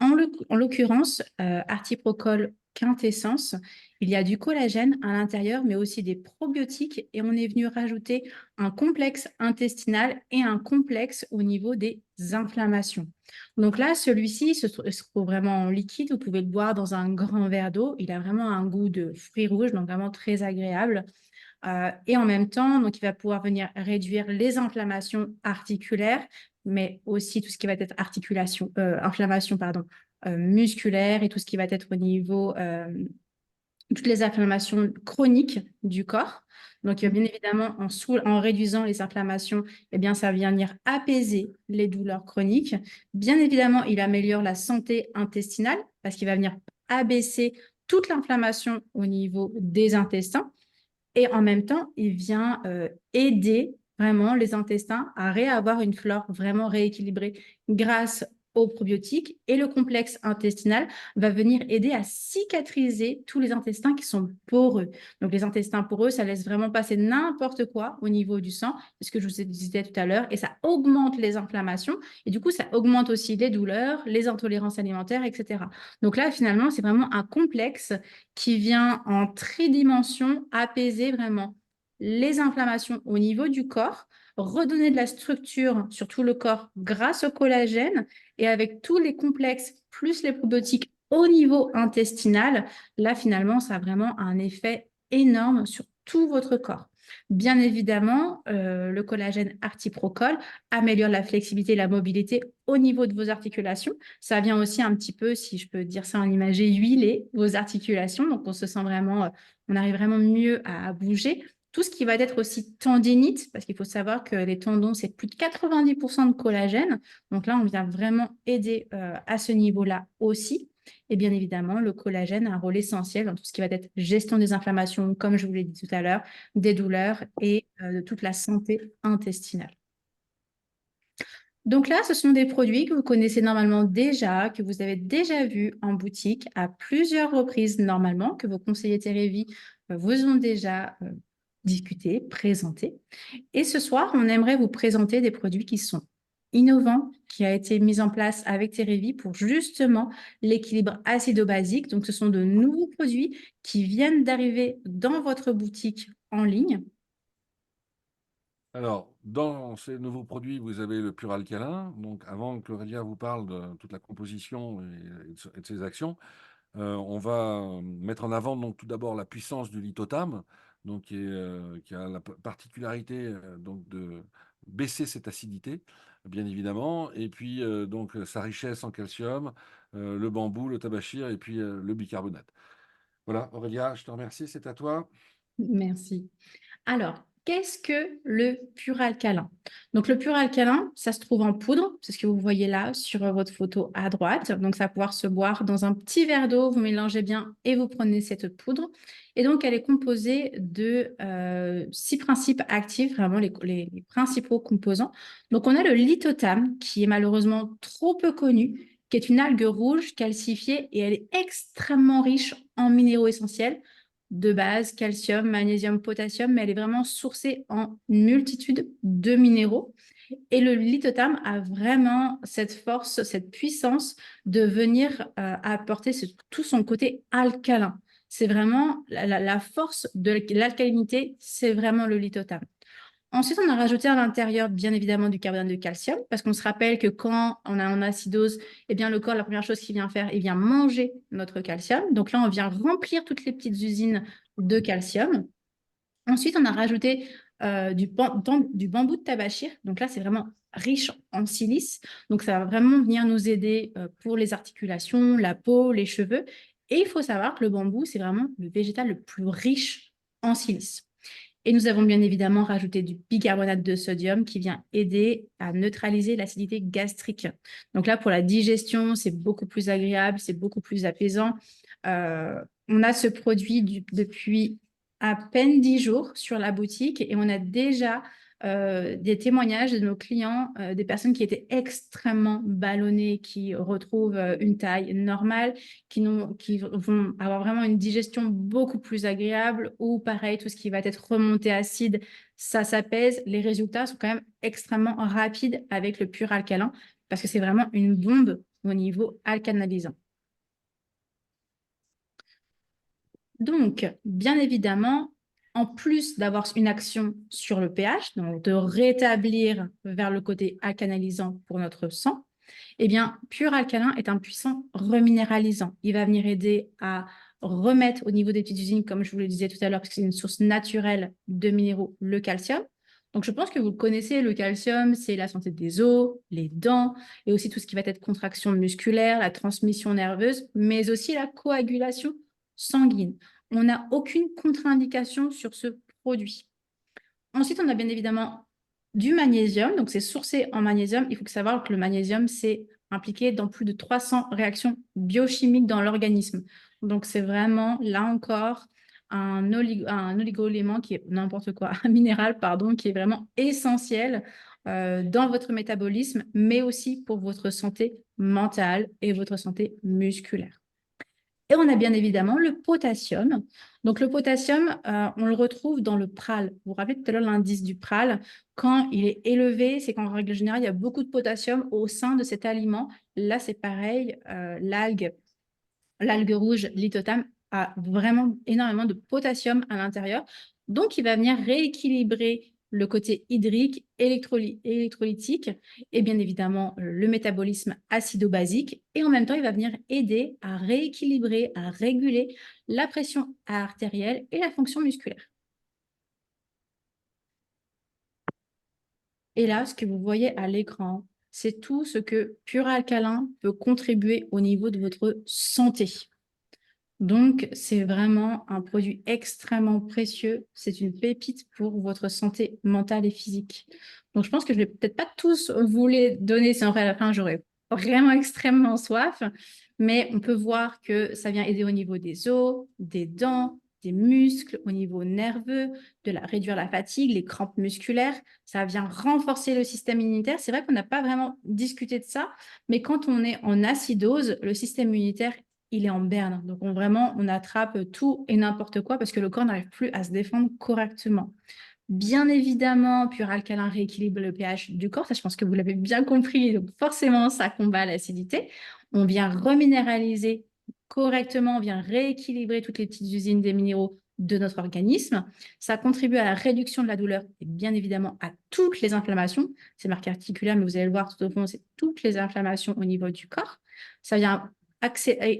En l'occurrence, Artiprocol quintessence, il y a du collagène à l'intérieur, mais aussi des probiotiques, et on est venu rajouter un complexe intestinal et un complexe au niveau des inflammations. Donc là, celui-ci se trouve vraiment en liquide. Vous pouvez le boire dans un grand verre d'eau. Il a vraiment un goût de fruits rouges, donc vraiment très agréable. Et en même temps, donc, il va pouvoir venir réduire les inflammations articulaires, mais aussi tout ce qui va être inflammation, pardon, musculaire et tout ce qui va être au niveau toutes les inflammations chroniques du corps. Donc, bien évidemment, en réduisant les inflammations, eh bien, ça va venir apaiser les douleurs chroniques. Bien évidemment, il améliore la santé intestinale parce qu'il va venir abaisser toute l'inflammation au niveau des intestins. Et en même temps, il vient aider vraiment les intestins à réavoir une flore vraiment rééquilibrée grâce aux probiotiques. Et le complexe intestinal va venir aider à cicatriser tous les intestins qui sont poreux. Donc, les intestins poreux, ça laisse vraiment passer n'importe quoi au niveau du sang, c'est ce que je vous ai dit tout à l'heure, et ça augmente les inflammations. Et du coup, ça augmente aussi les douleurs, les intolérances alimentaires, etc. Donc là, finalement, c'est vraiment un complexe qui vient en tridimension apaiser vraiment les inflammations au niveau du corps, redonner de la structure sur tout le corps grâce au collagène et avec tous les complexes plus les probiotiques au niveau intestinal, là finalement ça a vraiment un effet énorme sur tout votre corps. Bien évidemment, le collagène Artiprocol améliore la flexibilité et la mobilité au niveau de vos articulations. Ça vient aussi un petit peu, si je peux dire ça en imagé, huiler vos articulations. Donc, on se sent vraiment, on arrive vraiment mieux à bouger. Tout ce qui va être aussi tendinite, parce qu'il faut savoir que les tendons, c'est plus de 90% de collagène. Donc là, on vient vraiment aider à ce niveau-là aussi. Et bien évidemment, le collagène a un rôle essentiel dans tout ce qui va être gestion des inflammations, comme je vous l'ai dit tout à l'heure, des douleurs et de toute la santé intestinale. Donc là, ce sont des produits que vous connaissez normalement déjà, que vous avez déjà vus en boutique à plusieurs reprises normalement, que vos conseillers Terevi vous ont déjà discuté, présenté. Et ce soir, on aimerait vous présenter des produits qui sont innovants, qui a été mis en place avec Terevi pour justement l'équilibre acido-basique. Donc, ce sont de nouveaux produits qui viennent d'arriver dans votre boutique en ligne. Alors, dans ces nouveaux produits, vous avez le pur alcalin. Donc, avant qu'Aurélien vous parle de toute la composition et de ses actions, on va mettre en avant donc tout d'abord la puissance du lithotam, donc qui a la particularité donc de baisser cette acidité, bien évidemment, et puis donc sa richesse en calcium, le bambou, le tabachir et puis le bicarbonate. Voilà, Aurélia, je te remercie, c'est à toi. Merci. Alors, qu'est-ce que le pur alcalin? Donc, le pur alcalin, ça se trouve en poudre. C'est ce que vous voyez là sur votre photo à droite. Donc, ça va pouvoir se boire dans un petit verre d'eau. Vous mélangez bien et vous prenez cette poudre. Et donc, elle est composée de 6 principes actifs, vraiment les principaux composants. Donc, on a le lithotame, qui est malheureusement trop peu connu, qui est une algue rouge calcifiée et elle est extrêmement riche en minéraux essentiels de base, calcium, magnésium, potassium, mais elle est vraiment sourcée en une multitude de minéraux. Et le lithotame a vraiment cette force, cette puissance de venir apporter tout son côté alcalin. C'est vraiment la force de l'alcalinité, c'est vraiment le lithotame. Ensuite, on a rajouté à l'intérieur, bien évidemment, du carbonate de calcium, parce qu'on se rappelle que quand on a en acidose, eh bien, le corps, la première chose qu'il vient faire, il vient manger notre calcium. Donc là, on vient remplir toutes les petites usines de calcium. Ensuite, on a rajouté du bambou de tabachir. Donc là, c'est vraiment riche en silice. Donc, ça va vraiment venir nous aider pour les articulations, la peau, les cheveux. Et il faut savoir que le bambou, c'est vraiment le végétal le plus riche en silice. Et nous avons bien évidemment rajouté du bicarbonate de sodium qui vient aider à neutraliser l'acidité gastrique. Donc là, pour la digestion, c'est beaucoup plus agréable, c'est beaucoup plus apaisant. On a ce produit depuis à peine 10 jours sur la boutique et on a déjà des témoignages de nos clients, des personnes qui étaient extrêmement ballonnées, qui retrouvent une taille normale, qui vont avoir vraiment une digestion beaucoup plus agréable ou pareil, tout ce qui va être remonté acide, ça s'apaise. Les résultats sont quand même extrêmement rapides avec le pur alcalin parce que c'est vraiment une bombe au niveau alcanalisant. Donc, bien évidemment, en plus d'avoir une action sur le pH, donc de rétablir vers le côté alcanalisant pour notre sang, eh bien, Pur Alcalin est un puissant reminéralisant. Il va venir aider à remettre au niveau des petites usines, comme je vous le disais tout à l'heure, parce que c'est une source naturelle de minéraux, le calcium. Donc, je pense que vous le connaissez, le calcium, c'est la santé des os, les dents, et aussi tout ce qui va être contraction musculaire, la transmission nerveuse, mais aussi la coagulation sanguine. On n'a aucune contre-indication sur ce produit. Ensuite, on a bien évidemment du magnésium, donc c'est sourcé en magnésium. Il faut savoir que le magnésium, c'est impliqué dans plus de 300 réactions biochimiques dans l'organisme. Donc, c'est vraiment, là encore, un oligo-élément qui est n'importe quoi, un minéral, pardon, qui est vraiment essentiel dans votre métabolisme, mais aussi pour votre santé mentale et votre santé musculaire. Et on a bien évidemment le potassium. Donc, le potassium, on le retrouve dans le pral. Vous vous rappelez tout à l'heure l'indice du pral. Quand il est élevé, c'est qu'en règle générale, il y a beaucoup de potassium au sein de cet aliment. Là, c'est pareil. L'algue rouge, lithotame, a vraiment énormément de potassium à l'intérieur. Donc, il va venir rééquilibrer le côté hydrique, électrolytique et bien évidemment le métabolisme acido-basique. Et en même temps, il va venir aider à rééquilibrer, à réguler la pression artérielle et la fonction musculaire. Et là, ce que vous voyez à l'écran, c'est tout ce que Pur Alcalin peut contribuer au niveau de votre santé. Donc, c'est vraiment un produit extrêmement précieux. C'est une pépite pour votre santé mentale et physique. Donc, je pense que je ne vais peut-être pas tous vous les donner. C'est en vrai, à la fin, j'aurais vraiment extrêmement soif. Mais on peut voir que ça vient aider au niveau des os, des dents, des muscles, au niveau nerveux, réduire la fatigue, les crampes musculaires. Ça vient renforcer le système immunitaire. C'est vrai qu'on n'a pas vraiment discuté de ça, mais quand on est en acidose, le système immunitaire il est en berne. Donc, on attrape tout et n'importe quoi parce que le corps n'arrive plus à se défendre correctement. Bien évidemment, Pur Alcalin rééquilibre le pH du corps. Ça, je pense que vous l'avez bien compris. Donc, forcément, ça combat l'acidité. On vient reminéraliser correctement, on vient rééquilibrer toutes les petites usines des minéraux de notre organisme. Ça contribue à la réduction de la douleur et bien évidemment à toutes les inflammations. C'est marqué articulaire, mais vous allez le voir tout au fond, c'est toutes les inflammations au niveau du corps. Ça vient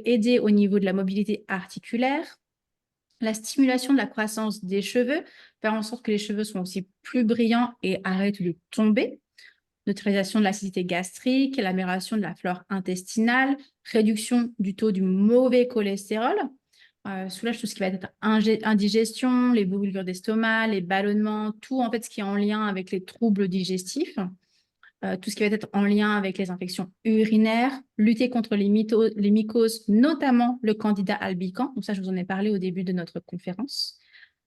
aider au niveau de la mobilité articulaire, la stimulation de la croissance des cheveux, faire en sorte que les cheveux soient aussi plus brillants et arrêtent de tomber, neutralisation de l'acidité gastrique, l'amélioration de la flore intestinale, réduction du taux du mauvais cholestérol, soulage tout ce qui va être indigestion, les brûlures d'estomac, les ballonnements, tout en fait ce qui est en lien avec les troubles digestifs, tout ce qui va être en lien avec les infections urinaires, lutter contre les mycoses, notamment le candida albicans. Donc ça, je vous en ai parlé au début de notre conférence.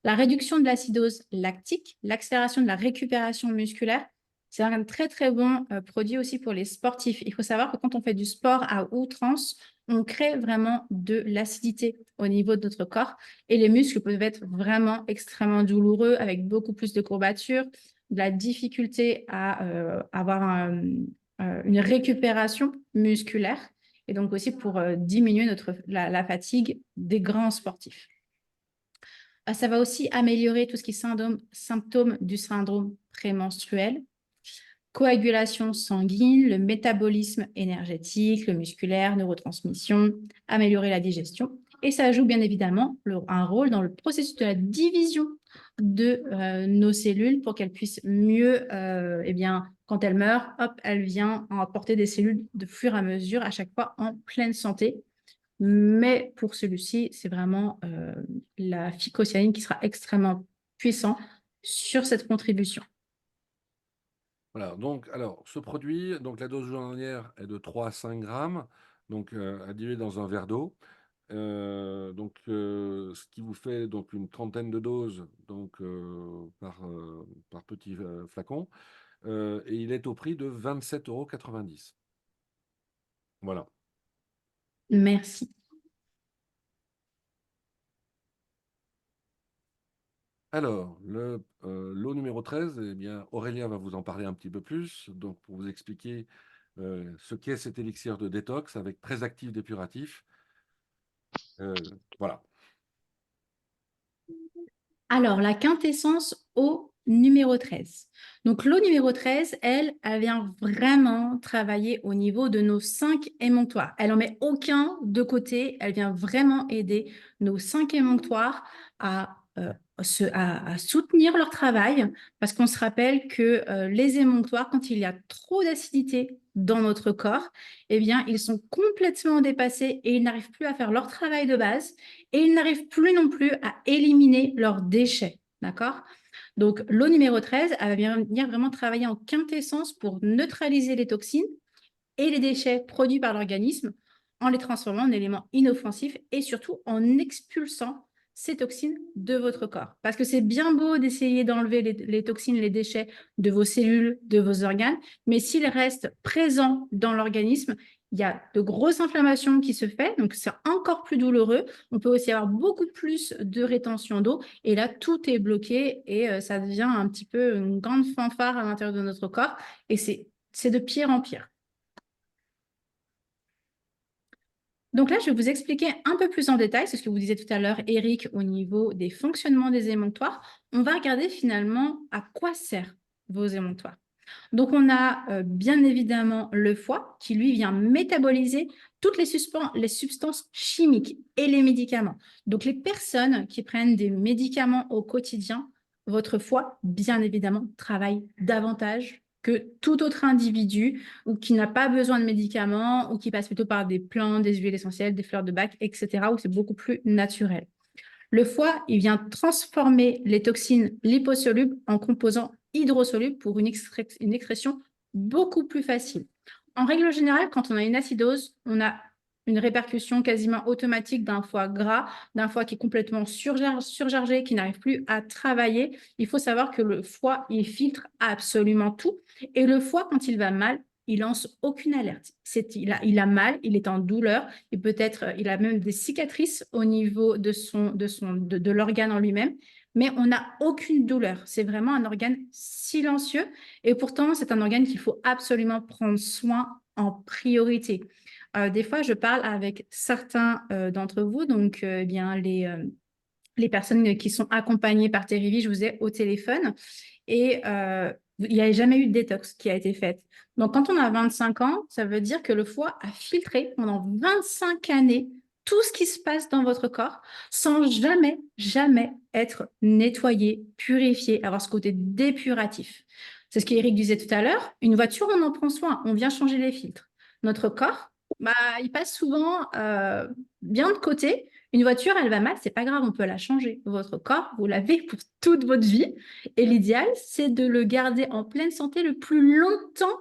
La réduction de l'acidose lactique, l'accélération de la récupération musculaire, c'est un très, très bon produit aussi pour les sportifs. Il faut savoir que quand on fait du sport à outrance, on crée vraiment de l'acidité au niveau de notre corps et les muscles peuvent être vraiment extrêmement douloureux avec beaucoup plus de courbatures, de la difficulté à avoir une récupération musculaire et donc aussi pour diminuer la fatigue des grands sportifs. Ça va aussi améliorer tout ce qui est symptômes du syndrome prémenstruel, coagulation sanguine, le métabolisme énergétique, le musculaire, neurotransmission, améliorer la digestion. Et ça joue bien évidemment un rôle dans le processus de la division de nos cellules pour qu'elles puissent mieux, quand elles meurent, hop, elle vient apporter des cellules de fur et à mesure, à chaque fois en pleine santé. Mais pour celui-ci, c'est vraiment la phycocyanine qui sera extrêmement puissant sur cette contribution. Voilà, donc, alors, ce produit, donc la dose journalière est de 3 à 5 grammes, donc à diluer dans un verre d'eau. Ce qui vous fait donc une trentaine de doses donc, par petit flacon. Et il est au prix de 27,90 €. Voilà. Merci. Alors, lot numéro 13, eh bien, Aurélien va vous en parler un petit peu plus, donc pour vous expliquer ce qu'est cet élixir de détox avec 13 actifs dépuratifs. Voilà. Alors, la quintessence eau numéro 13. Donc, l'eau numéro 13, elle vient vraiment travailler au niveau de nos 5 émonctoires. Elle n'en met aucun de côté. Elle vient vraiment aider nos 5 émonctoires à soutenir leur travail parce qu'on se rappelle que les émonctoires, quand il y a trop d'acidité dans notre corps, eh bien, ils sont complètement dépassés et ils n'arrivent plus à faire leur travail de base et ils n'arrivent plus non plus à éliminer leurs déchets. D'accord? Donc, l'eau numéro 13, elle va venir vraiment travailler en quintessence pour neutraliser les toxines et les déchets produits par l'organisme en les transformant en éléments inoffensifs et surtout en expulsant ces toxines de votre corps. Parce que c'est bien beau d'essayer d'enlever les toxines, les déchets de vos cellules, de vos organes, mais s'ils restent présents dans l'organisme, il y a de grosses inflammations qui se font, donc c'est encore plus douloureux. On peut aussi avoir beaucoup plus de rétention d'eau et là, tout est bloqué et ça devient un petit peu une grande fanfare à l'intérieur de notre corps et c'est de pire en pire. Donc là, je vais vous expliquer un peu plus en détail, c'est ce que vous disiez tout à l'heure, Eric, au niveau des fonctionnements des émonctoires. On va regarder finalement à quoi servent vos émonctoires. Donc, on a bien évidemment le foie qui, lui, vient métaboliser toutes les substances chimiques et les médicaments. Donc, les personnes qui prennent des médicaments au quotidien, votre foie, bien évidemment, travaille davantage que tout autre individu ou qui n'a pas besoin de médicaments ou qui passe plutôt par des plantes, des huiles essentielles, des fleurs de bac, etc., où c'est beaucoup plus naturel. Le foie, il vient transformer les toxines liposolubles en composants hydrosolubles pour une excrétion beaucoup plus facile. En règle générale, quand on a une acidose, on a une répercussion quasiment automatique d'un foie gras, d'un foie qui est complètement surchargé, qui n'arrive plus à travailler. Il faut savoir que le foie, il filtre absolument tout. Et le foie, quand il va mal, il lance aucune alerte. Il a mal, il est en douleur, et peut-être il a même des cicatrices au niveau de l'organe en lui-même, mais on n'a aucune douleur. C'est vraiment un organe silencieux et pourtant, c'est un organe qu'il faut absolument prendre soin en priorité. Des fois, je parle avec certains d'entre vous, donc les personnes qui sont accompagnées par Therivi, je vous ai au téléphone, et il n'y a jamais eu de détox qui a été faite. Donc, quand on a 25 ans, ça veut dire que le foie a filtré pendant 25 années tout ce qui se passe dans votre corps sans jamais, jamais être nettoyé, purifié, avoir ce côté dépuratif. C'est ce qu'Éric disait tout à l'heure. Une voiture, on en prend soin, on vient changer les filtres. Notre corps, Bah, il passe souvent bien de côté. Une voiture, elle va mal, c'est pas grave, on peut la changer. Votre corps, vous l'avez pour toute votre vie. Et l'idéal, c'est de le garder en pleine santé le plus longtemps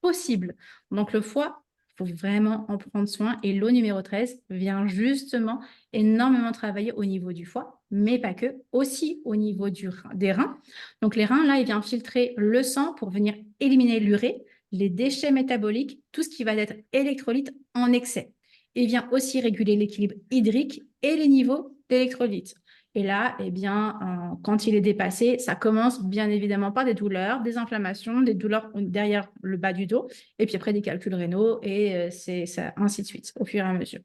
possible. Donc le foie, il faut vraiment en prendre soin. Et l'eau numéro 13 vient justement énormément travailler au niveau du foie, mais pas que, aussi au niveau des reins. Donc les reins, là, il vient filtrer le sang pour venir éliminer l'urée, les déchets métaboliques, tout ce qui va être électrolytes en excès. Il vient aussi réguler l'équilibre hydrique et les niveaux d'électrolytes. Et là, eh bien, quand il est dépassé, ça commence bien évidemment par des douleurs, des inflammations, des douleurs derrière le bas du dos, et puis après des calculs rénaux, et c'est ça, ainsi de suite, au fur et à mesure.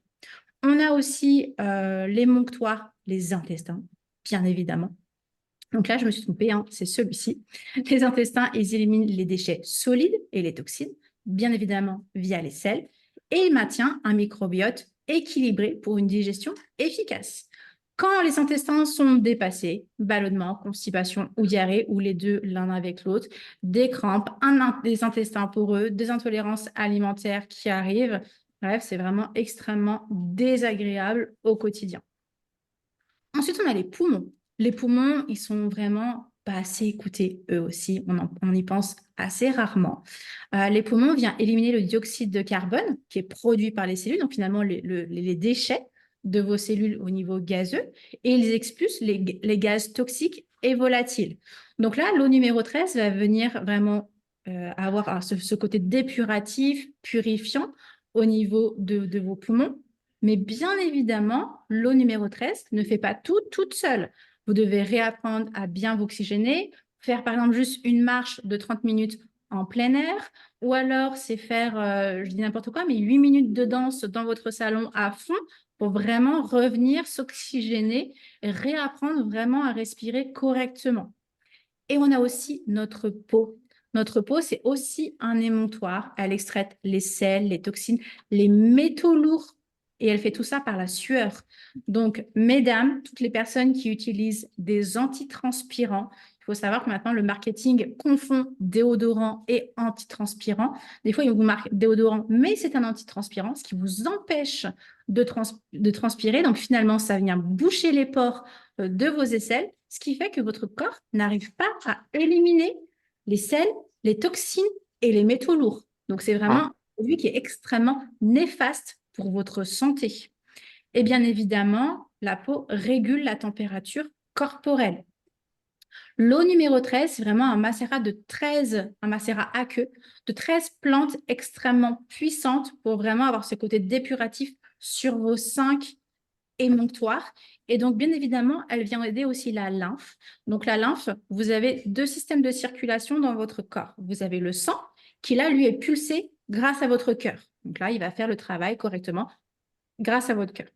On a aussi l'émonctoire, les intestins, bien évidemment. Donc là, je me suis trompée, hein, c'est celui-ci. Les intestins, ils éliminent les déchets solides et les toxines, bien évidemment via les selles, et ils maintiennent un microbiote équilibré pour une digestion efficace. Quand les intestins sont dépassés, ballonnement, constipation ou diarrhée, ou les deux l'un avec l'autre, des crampes, des intestins poreux, des intolérances alimentaires qui arrivent, bref, c'est vraiment extrêmement désagréable au quotidien. Ensuite, on a les poumons. Les poumons, ils sont vraiment pas assez écoutés, eux aussi. On y pense assez rarement. Les poumons viennent éliminer le dioxyde de carbone qui est produit par les cellules, donc finalement les déchets de vos cellules au niveau gazeux, et ils expulsent les gaz toxiques et volatiles. Donc là, l'eau numéro 13 va venir vraiment avoir ce côté dépuratif, purifiant au niveau de vos poumons. Mais bien évidemment, l'eau numéro 13 ne fait pas tout toute seule. Vous devez réapprendre à bien vous oxygéner, faire par exemple juste une marche de 30 minutes en plein air, ou alors c'est faire, je dis n'importe quoi, mais 8 minutes de danse dans votre salon à fond pour vraiment revenir s'oxygéner et réapprendre vraiment à respirer correctement. Et on a aussi notre peau. Notre peau, c'est aussi un émonctoire. Elle extrait les sels, les toxines, les métaux lourds. Et elle fait tout ça par la sueur. Donc, mesdames, toutes les personnes qui utilisent des antitranspirants, il faut savoir que maintenant, le marketing confond déodorant et antitranspirant. Des fois, ils vous marquent déodorant, mais c'est un antitranspirant, ce qui vous empêche de transpirer. Donc, finalement, ça vient boucher les pores de vos aisselles, ce qui fait que votre corps n'arrive pas à éliminer les sels, les toxines et les métaux lourds. Donc, c'est vraiment un produit qui est extrêmement néfaste pour votre santé. Et bien évidemment, la peau régule la température corporelle. L'eau numéro 13, c'est vraiment un macérat un macérat aqueux de 13 plantes extrêmement puissantes pour vraiment avoir ce côté dépuratif sur vos 5 émonctoire. Et donc, bien évidemment, elle vient aider aussi la lymphe. Donc, la lymphe, vous avez deux systèmes de circulation dans votre corps. Vous avez le sang qui, là, lui, est pulsé grâce à votre cœur. Donc là, il va faire le travail correctement grâce à votre cœur.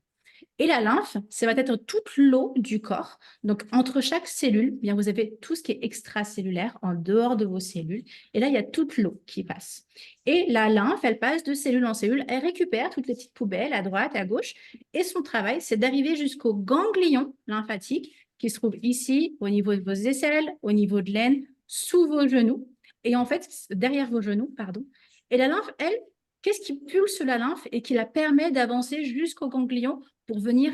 Et la lymphe, ça va être toute l'eau du corps. Donc, entre chaque cellule, bien, vous avez tout ce qui est extracellulaire en dehors de vos cellules. Et là, il y a toute l'eau qui passe. Et la lymphe, elle passe de cellule en cellule. Elle récupère toutes les petites poubelles à droite, à gauche. Et son travail, c'est d'arriver jusqu'au ganglion lymphatique qui se trouve ici, au niveau de vos aisselles, au niveau de l'aine, sous vos genoux. Et en fait, derrière vos genoux, pardon. Et la lymphe, elle, qu'est-ce qui pulse la lymphe et qui la permet d'avancer jusqu'au ganglion pour venir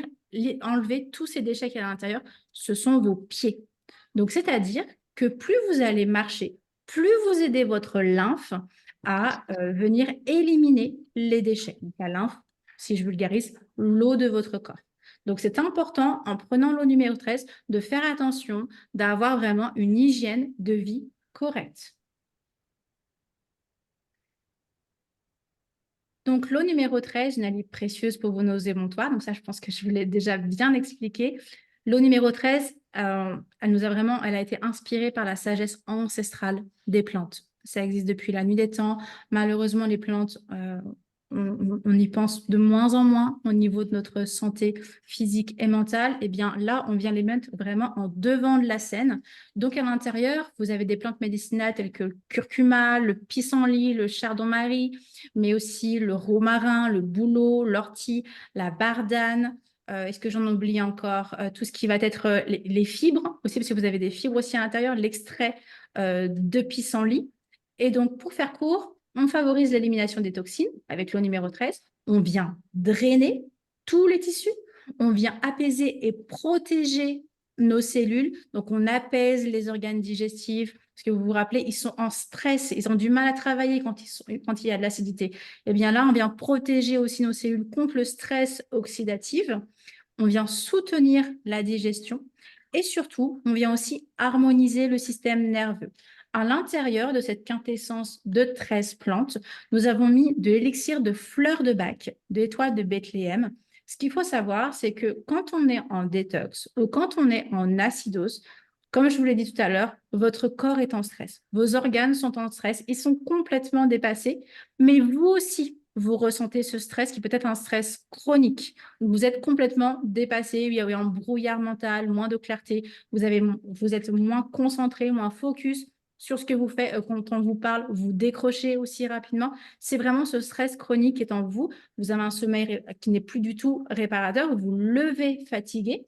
enlever tous ces déchets qu'il y a à l'intérieur? Ce sont vos pieds. Donc, c'est-à-dire que plus vous allez marcher, plus vous aidez votre lymphe à venir éliminer les déchets. Donc, la lymphe, si je vulgarise, l'eau de votre corps. Donc, c'est important, en prenant l'eau numéro 13, de faire attention, d'avoir vraiment une hygiène de vie correcte. Donc, l'eau numéro 13, une alliée précieuse pour vos nausées émontoires. Donc, ça, je pense que je vous l'ai déjà bien expliqué. L'eau numéro 13, elle a été inspirée par la sagesse ancestrale des plantes. Ça existe depuis la nuit des temps. Malheureusement, les plantes, on y pense de moins en moins au niveau de notre santé physique et mentale. Eh bien, là, on vient les mettre vraiment en devant de la scène. Donc, à l'intérieur, vous avez des plantes médicinales telles que le curcuma, le pissenlit, le chardon-marie, mais aussi le romarin, le bouleau, l'ortie, la bardane. Est-ce que j'en oublie encore? Tout ce qui va être les fibres aussi, parce que vous avez des fibres aussi à l'intérieur, l'extrait de pissenlit. Et donc, pour faire court, on favorise l'élimination des toxines avec l'eau numéro 13. on vient drainer tous les tissus, on vient apaiser et protéger nos cellules. Donc, on apaise les organes digestifs, parce que vous vous rappelez, ils sont en stress, ils ont du mal à travailler quand il y a de l'acidité. Eh bien là, on vient protéger aussi nos cellules contre le stress oxydatif. On vient soutenir la digestion et surtout, on vient aussi harmoniser le système nerveux. À l'intérieur de cette quintessence de 13 plantes, nous avons mis de l'élixir de fleurs de Bach, de l'étoile de Bethléem. Ce qu'il faut savoir, c'est que quand on est en détox ou quand on est en acidose, comme je vous l'ai dit tout à l'heure, votre corps est en stress. Vos organes sont en stress, ils sont complètement dépassés, mais vous aussi, vous ressentez ce stress qui peut être un stress chronique. Vous êtes complètement dépassé, il y a un brouillard mental, moins de clarté, vous êtes moins concentré, moins focus sur ce que vous faites quand on vous parle, vous décrochez aussi rapidement. C'est vraiment ce stress chronique qui est en vous. Vous avez un sommeil qui n'est plus du tout réparateur, vous levez fatigué.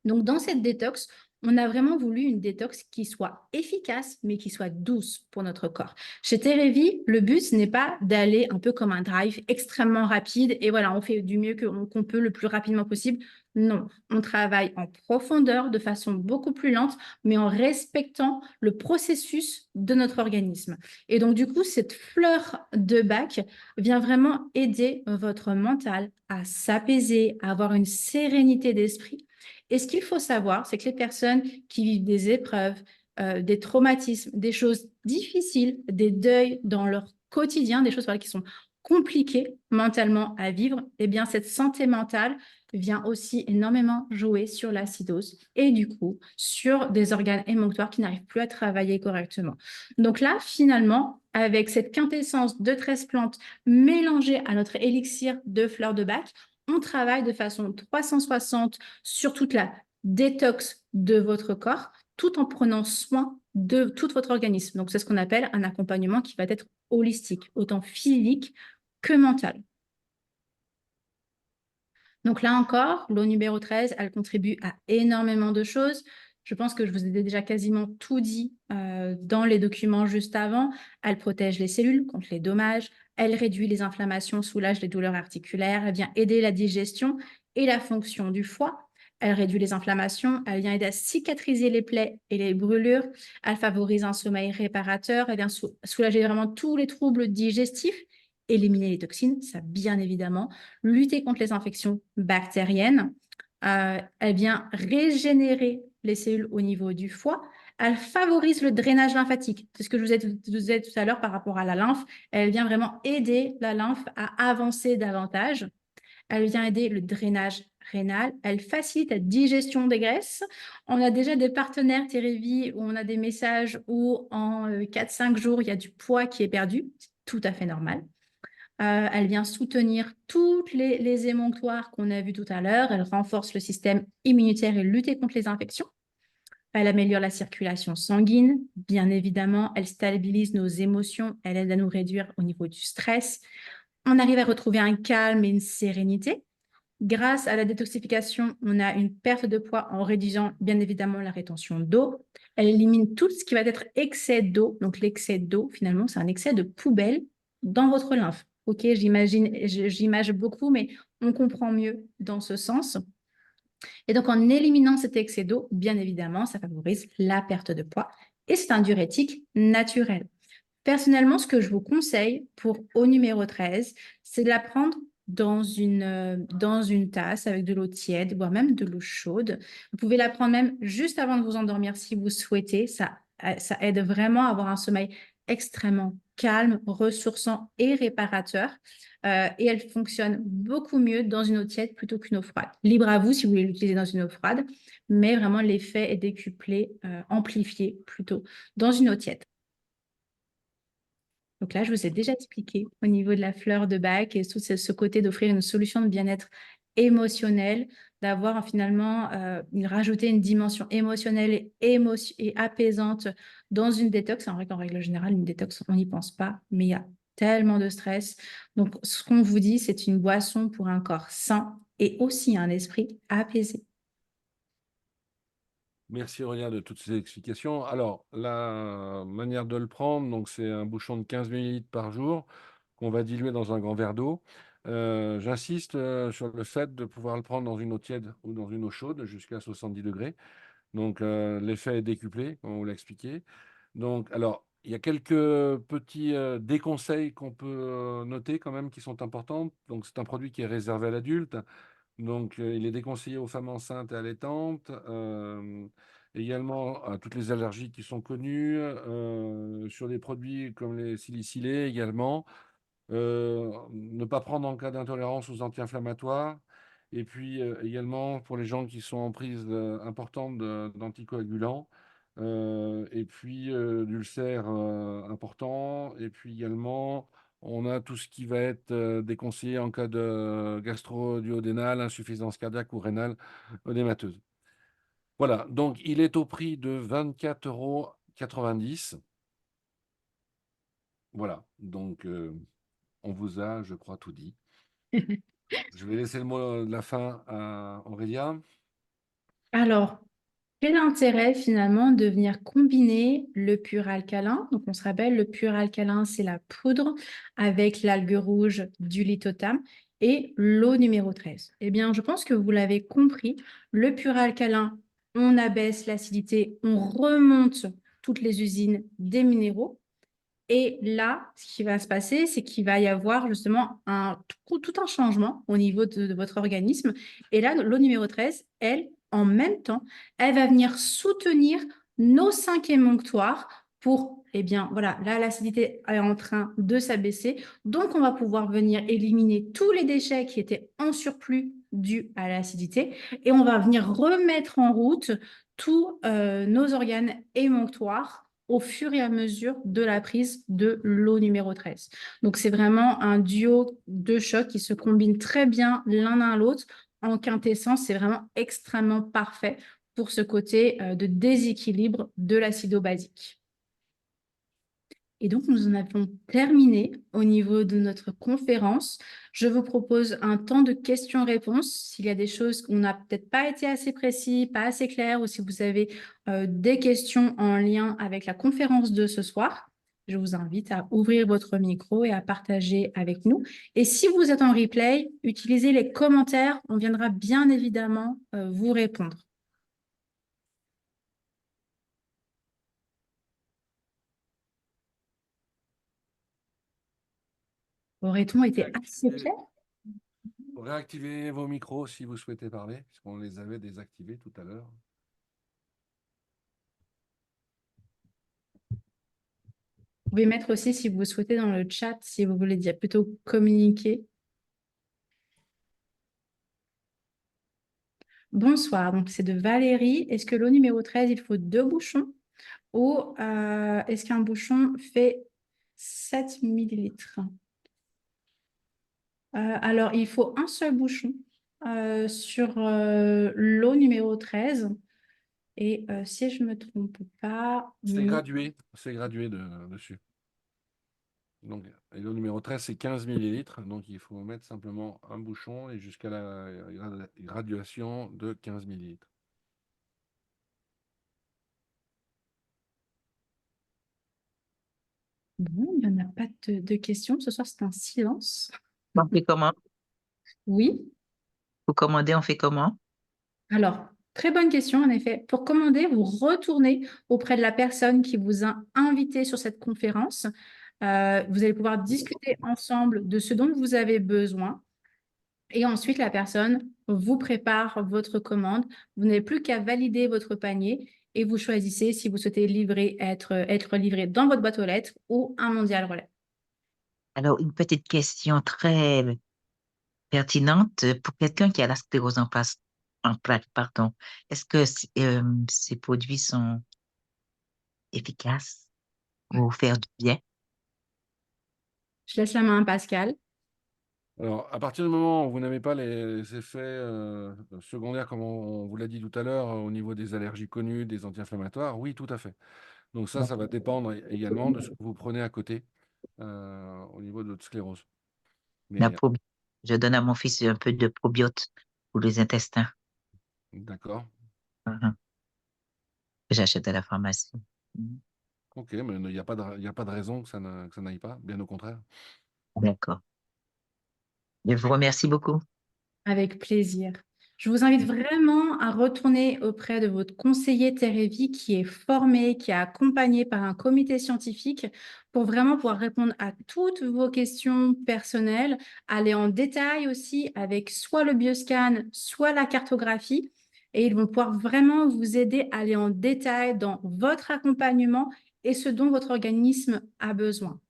Donc, dans cette détox, on a vraiment voulu une détox qui soit efficace, mais qui soit douce pour notre corps. Chez Terevi, le but, ce n'est pas d'aller un peu comme un drive extrêmement rapide et voilà, on fait du mieux qu'on peut le plus rapidement possible. Non, on travaille en profondeur, de façon beaucoup plus lente, mais en respectant le processus de notre organisme. Et donc, du coup, cette fleur de Bach vient vraiment aider votre mental à s'apaiser, à avoir une sérénité d'esprit. Et ce qu'il faut savoir, c'est que les personnes qui vivent des épreuves, des traumatismes, des choses difficiles, des deuils dans leur quotidien, des choses qui sont compliquées mentalement à vivre, eh bien, cette santé mentale vient aussi énormément jouer sur l'acidose et du coup sur des organes émonctoires qui n'arrivent plus à travailler correctement. Donc là, finalement, avec cette quintessence de 13 plantes mélangée à notre élixir de fleurs de Bach, on travaille de façon 360 sur toute la détox de votre corps, tout en prenant soin de tout votre organisme. Donc, c'est ce qu'on appelle un accompagnement qui va être holistique, autant physique que mental. Donc là encore, l'eau numéro 13, elle contribue à énormément de choses. Je pense que je vous ai déjà quasiment tout dit dans les documents juste avant. Elle protège les cellules contre les dommages, elle réduit les inflammations, soulage les douleurs articulaires, elle vient aider la digestion et la fonction du foie. Elle réduit les inflammations, elle vient aider à cicatriser les plaies et les brûlures, elle favorise un sommeil réparateur, elle vient soulager vraiment tous les troubles digestifs, éliminer les toxines, ça bien évidemment, lutter contre les infections bactériennes. Elle vient régénérer les cellules au niveau du foie. Elle favorise le drainage lymphatique. C'est ce que je vous ai dit tout à l'heure par rapport à la lymphe. Elle vient vraiment aider la lymphe à avancer davantage. Elle vient aider le drainage rénal. Elle facilite la digestion des graisses. On a déjà des partenaires Terevi où on a des messages où en 4-5 jours, il y a du poids qui est perdu. C'est tout à fait normal. Elle vient soutenir toutes les émonctoires qu'on a vus tout à l'heure. Elle renforce le système immunitaire et lutter contre les infections. Elle améliore la circulation sanguine, bien évidemment. Elle stabilise nos émotions. Elle aide à nous réduire au niveau du stress. On arrive à retrouver un calme et une sérénité. Grâce à la détoxification, on a une perte de poids en réduisant bien évidemment la rétention d'eau. Elle élimine tout ce qui va être excès d'eau. Donc l'excès d'eau, finalement, c'est un excès de poubelle dans votre lymphe. Ok, j'imagine beaucoup, mais on comprend mieux dans ce sens. Et donc en éliminant cet excès d'eau, bien évidemment, ça favorise la perte de poids et c'est un diurétique naturel. Personnellement, ce que je vous conseille pour eau numéro 13, c'est de la prendre dans une tasse avec de l'eau tiède, voire même de l'eau chaude. Vous pouvez la prendre même juste avant de vous endormir si vous souhaitez. Ça aide vraiment à avoir un sommeil extrêmement calme, ressourçant et réparateur. Et elle fonctionne beaucoup mieux dans une eau tiède plutôt qu'une eau froide. Libre à vous si vous voulez l'utiliser dans une eau froide, mais vraiment l'effet est décuplé, amplifié plutôt dans une eau tiède. Donc là, je vous ai déjà expliqué au niveau de la fleur de Bach et tout ce côté d'offrir une solution de bien-être émotionnel, d'avoir finalement rajouter une dimension émotionnelle et apaisante dans une détox. C'est vrai qu'en règle générale, une détox, on n'y pense pas, mais il y a tellement de stress. Donc, ce qu'on vous dit, c'est une boisson pour un corps sain et aussi un esprit apaisé. Merci Aurélien de toutes ces explications. Alors, la manière de le prendre, donc c'est un bouchon de 15 millilitres par jour qu'on va diluer dans un grand verre d'eau. J'insiste sur le fait de pouvoir le prendre dans une eau tiède ou dans une eau chaude jusqu'à 70 degrés. Donc, l'effet est décuplé, comme on vous l'a expliqué. Donc, alors, il y a quelques petits déconseils qu'on peut noter quand même qui sont importants. Donc, c'est un produit qui est réservé à l'adulte. Donc, il est déconseillé aux femmes enceintes et allaitantes, également à toutes les allergies qui sont connues, sur des produits comme les salicylés également. Ne pas prendre en cas d'intolérance aux anti-inflammatoires. Et puis également pour les gens qui sont en prise importante d'anticoagulants. Et puis d'ulcères importants. Et puis également, on a tout ce qui va être déconseillé en cas de gastro-duodénale, insuffisance cardiaque ou rénale odémateuse. Voilà, donc il est au prix de 24,90 €. Voilà, donc on vous a, je crois, tout dit. Je vais laisser le mot de la fin à Aurélia. Alors, quel intérêt finalement de venir combiner le pur alcalin? Donc, on se rappelle, le pur alcalin, c'est la poudre avec l'algue rouge du lithotam et l'eau numéro 13. Eh bien, je pense que vous l'avez compris, le pur alcalin, on abaisse l'acidité, on remonte toutes les usines des minéraux. Et là, ce qui va se passer, c'est qu'il va y avoir justement tout un changement au niveau de votre organisme. Et là, l'eau numéro 13, elle, en même temps, elle va venir soutenir nos 5 émonctoires pour, eh bien, voilà, là, l'acidité est en train de s'abaisser. Donc, on va pouvoir venir éliminer tous les déchets qui étaient en surplus dus à l'acidité. Et on va venir remettre en route tous nos organes émonctoires au fur et à mesure de la prise de l'eau numéro 13. Donc, c'est vraiment un duo de choc qui se combine très bien l'un à l'autre. En quintessence, c'est vraiment extrêmement parfait pour ce côté de déséquilibre de l'acido-basique. Et donc, nous en avons terminé au niveau de notre conférence. Je vous propose un temps de questions-réponses. S'il y a des choses où on n'a peut-être pas été assez précis, pas assez clair, ou si vous avez des questions en lien avec la conférence de ce soir, je vous invite à ouvrir votre micro et à partager avec nous. Et si vous êtes en replay, utilisez les commentaires. On viendra bien évidemment vous répondre. Aurait-on été assez clair? Réactivez vos micros si vous souhaitez parler, puisqu'on les avait désactivés tout à l'heure. Vous pouvez mettre aussi, si vous souhaitez, dans le chat, si vous voulez dire plutôt communiquer. Bonsoir, donc c'est de Valérie. Est-ce que l'eau numéro 13, il faut 2 bouchons ou est-ce qu'un bouchon fait 7 millilitres? Alors, il faut un seul bouchon sur l'eau numéro 13. Et si je ne me trompe pas, C'est gradué dessus. Donc, et le numéro 13, c'est 15 millilitres. Donc, il faut mettre simplement un bouchon et jusqu'à la graduation de 15 millilitres. bon, il n'y en a pas de questions. Ce soir, c'est un silence. On fait comment? Oui. Pour commander, on fait comment? Alors, très bonne question, en effet. Pour commander, vous retournez auprès de la personne qui vous a invité sur cette conférence. Vous allez pouvoir discuter ensemble de ce dont vous avez besoin. Et ensuite, la personne vous prépare votre commande. Vous n'avez plus qu'à valider votre panier et vous choisissez si vous souhaitez être livré dans votre boîte aux lettres ou un mondial relais. Alors, une petite question très pertinente pour quelqu'un qui a la sclérose en plaques, pardon. Est-ce que ces produits sont efficaces pour faire du bien? Je laisse la main à Pascal. Alors, à partir du moment où vous n'avez pas les effets secondaires, comme on vous l'a dit tout à l'heure, au niveau des allergies connues, des anti-inflammatoires, oui, tout à fait. Donc ça va dépendre également de ce que vous prenez à côté au niveau de votre sclérose. La Mais probi- Je donne à mon fils un peu de probiote pour les intestins. d'accord, Mhm. Que j'achète à la pharmacie. Mhm. ok, mais il n'y a pas de raison que ça n'aille pas, bien au contraire. D'accord. Je vous remercie beaucoup. Avec plaisir. Je vous invite vraiment à retourner auprès de votre conseiller Terre et Vie qui est formé, qui est accompagné par un comité scientifique pour vraiment pouvoir répondre à toutes vos questions personnelles, aller en détail aussi avec soit le bioscan, soit la cartographie. Et ils vont pouvoir vraiment vous aider à aller en détail dans votre accompagnement et ce dont votre organisme a besoin.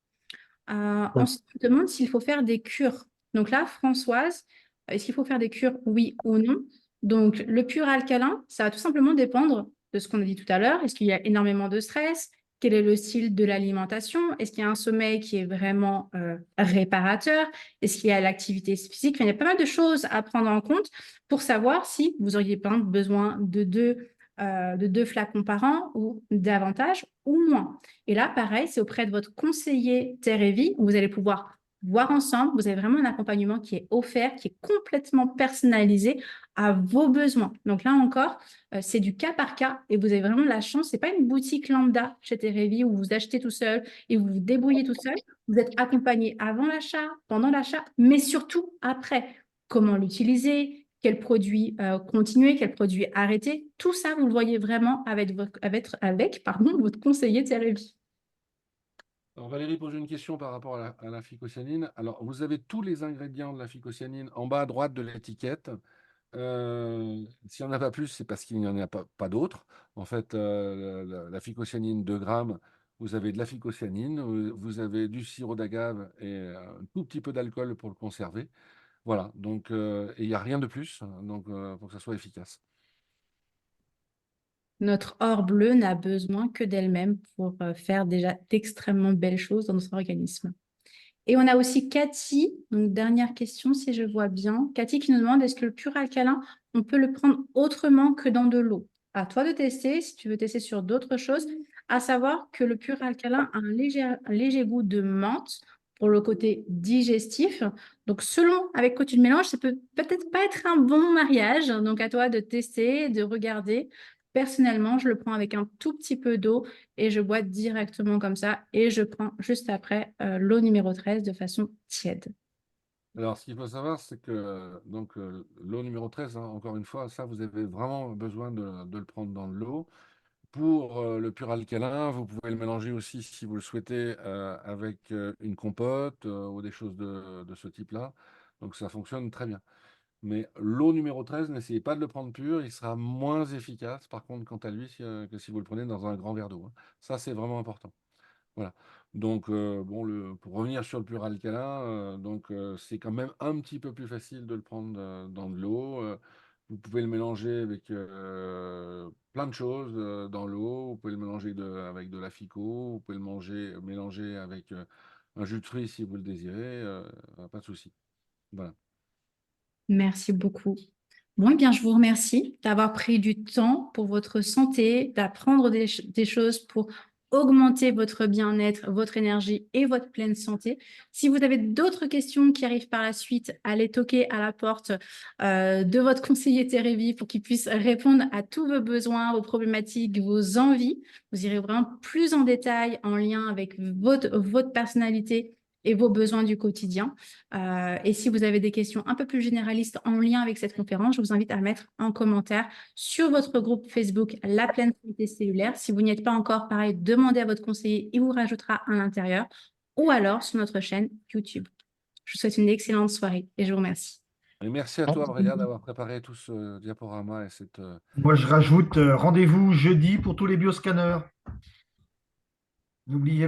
Ensuite, on demande s'il faut faire des cures. Donc là, Françoise, est-ce qu'il faut faire des cures, oui ou non? Donc, le pur alcalin, ça va tout simplement dépendre de ce qu'on a dit tout à l'heure. Est-ce qu'il y a énormément de stress? Quel est le style de l'alimentation? Est-ce qu'il y a un sommeil qui est vraiment réparateur? Est-ce qu'il y a l'activité physique? Enfin, il y a pas mal de choses à prendre en compte pour savoir si vous auriez par exemple besoin de deux flacons par an ou davantage ou moins. Et là, pareil, c'est auprès de votre conseiller Terre et Vie où vous allez pouvoir voir ensemble. Vous avez vraiment un accompagnement qui est offert, qui est complètement personnalisé à vos besoins. Donc là encore, c'est du cas par cas et vous avez vraiment la chance. C'est pas une boutique lambda chez Terre et Vie où vous achetez tout seul et vous vous débrouillez tout seul. Vous êtes accompagné avant l'achat, pendant l'achat, mais surtout après. Comment l'utiliser, quel produit continuer, quel produit arrêter. Tout ça, vous le voyez vraiment avec votre conseiller Terre et Vie. Alors, Valérie pose une question par rapport à la phycocyanine. Alors, vous avez tous les ingrédients de la phycocyanine en bas à droite de l'étiquette. S'il n'y en a pas plus, c'est parce qu'il n'y en a pas d'autres. En fait, la phycocyanine 2 grammes, vous avez de la phycocyanine, vous avez du sirop d'agave et un tout petit peu d'alcool pour le conserver. Voilà, donc et il n'y a rien de plus, donc pour que ça soit efficace. Notre or bleu n'a besoin que d'elle-même pour faire déjà d'extrêmement belles choses dans notre organisme. Et on a aussi Cathy, donc dernière question si je vois bien. Cathy qui nous demande est-ce que le pur alcalin, on peut le prendre autrement que dans de l'eau? À toi de tester, si tu veux tester sur d'autres choses, à savoir que le pur alcalin a un léger goût de menthe pour le côté digestif. Donc selon avec quoi tu le mélanges, ça peut peut-être pas être un bon mariage. Donc à toi de tester, de regarder. Personnellement, je le prends avec un tout petit peu d'eau et je bois directement comme ça et je prends juste après l'eau numéro 13 de façon tiède. Alors, ce qu'il faut savoir, c'est que donc l'eau numéro 13, hein, encore une fois, ça, vous avez vraiment besoin de le prendre dans de l'eau. Pour le pur alcalin, vous pouvez le mélanger aussi, si vous le souhaitez, avec une compote ou des choses de ce type-là. Donc, ça fonctionne très bien. Mais l'eau numéro 13, n'essayez pas de le prendre pur, il sera moins efficace, par contre, quant à lui, que si vous le prenez dans un grand verre d'eau, hein. Ça, c'est vraiment important. Voilà. Donc, bon, pour revenir sur le pur alcalin, c'est quand même un petit peu plus facile de le prendre dans de l'eau. Vous pouvez le mélanger avec plein de choses dans l'eau. Vous pouvez le mélanger avec de la fico. Vous pouvez mélanger avec un jus de fruits si vous le désirez. Pas de souci. Voilà. Merci beaucoup. Bon, eh bien, je vous remercie d'avoir pris du temps pour votre santé, d'apprendre des choses pour augmenter votre bien-être, votre énergie et votre pleine santé. Si vous avez d'autres questions qui arrivent par la suite, allez toquer à la porte de votre conseiller Terre et Vie pour qu'il puisse répondre à tous vos besoins, vos problématiques, vos envies. Vous irez vraiment plus en détail en lien avec votre personnalité et vos besoins du quotidien. Et si vous avez des questions un peu plus généralistes en lien avec cette conférence, je vous invite à mettre en commentaire sur votre groupe Facebook La Pleine Santé Cellulaire. Si vous n'y êtes pas encore, pareil, demandez à votre conseiller, il vous rajoutera à l'intérieur ou alors sur notre chaîne YouTube. Je vous souhaite une excellente soirée et je vous remercie. Et merci à toi, Aurélia, d'avoir préparé tout ce diaporama et cette. Moi, je rajoute rendez-vous jeudi pour tous les bioscanners. N'oubliez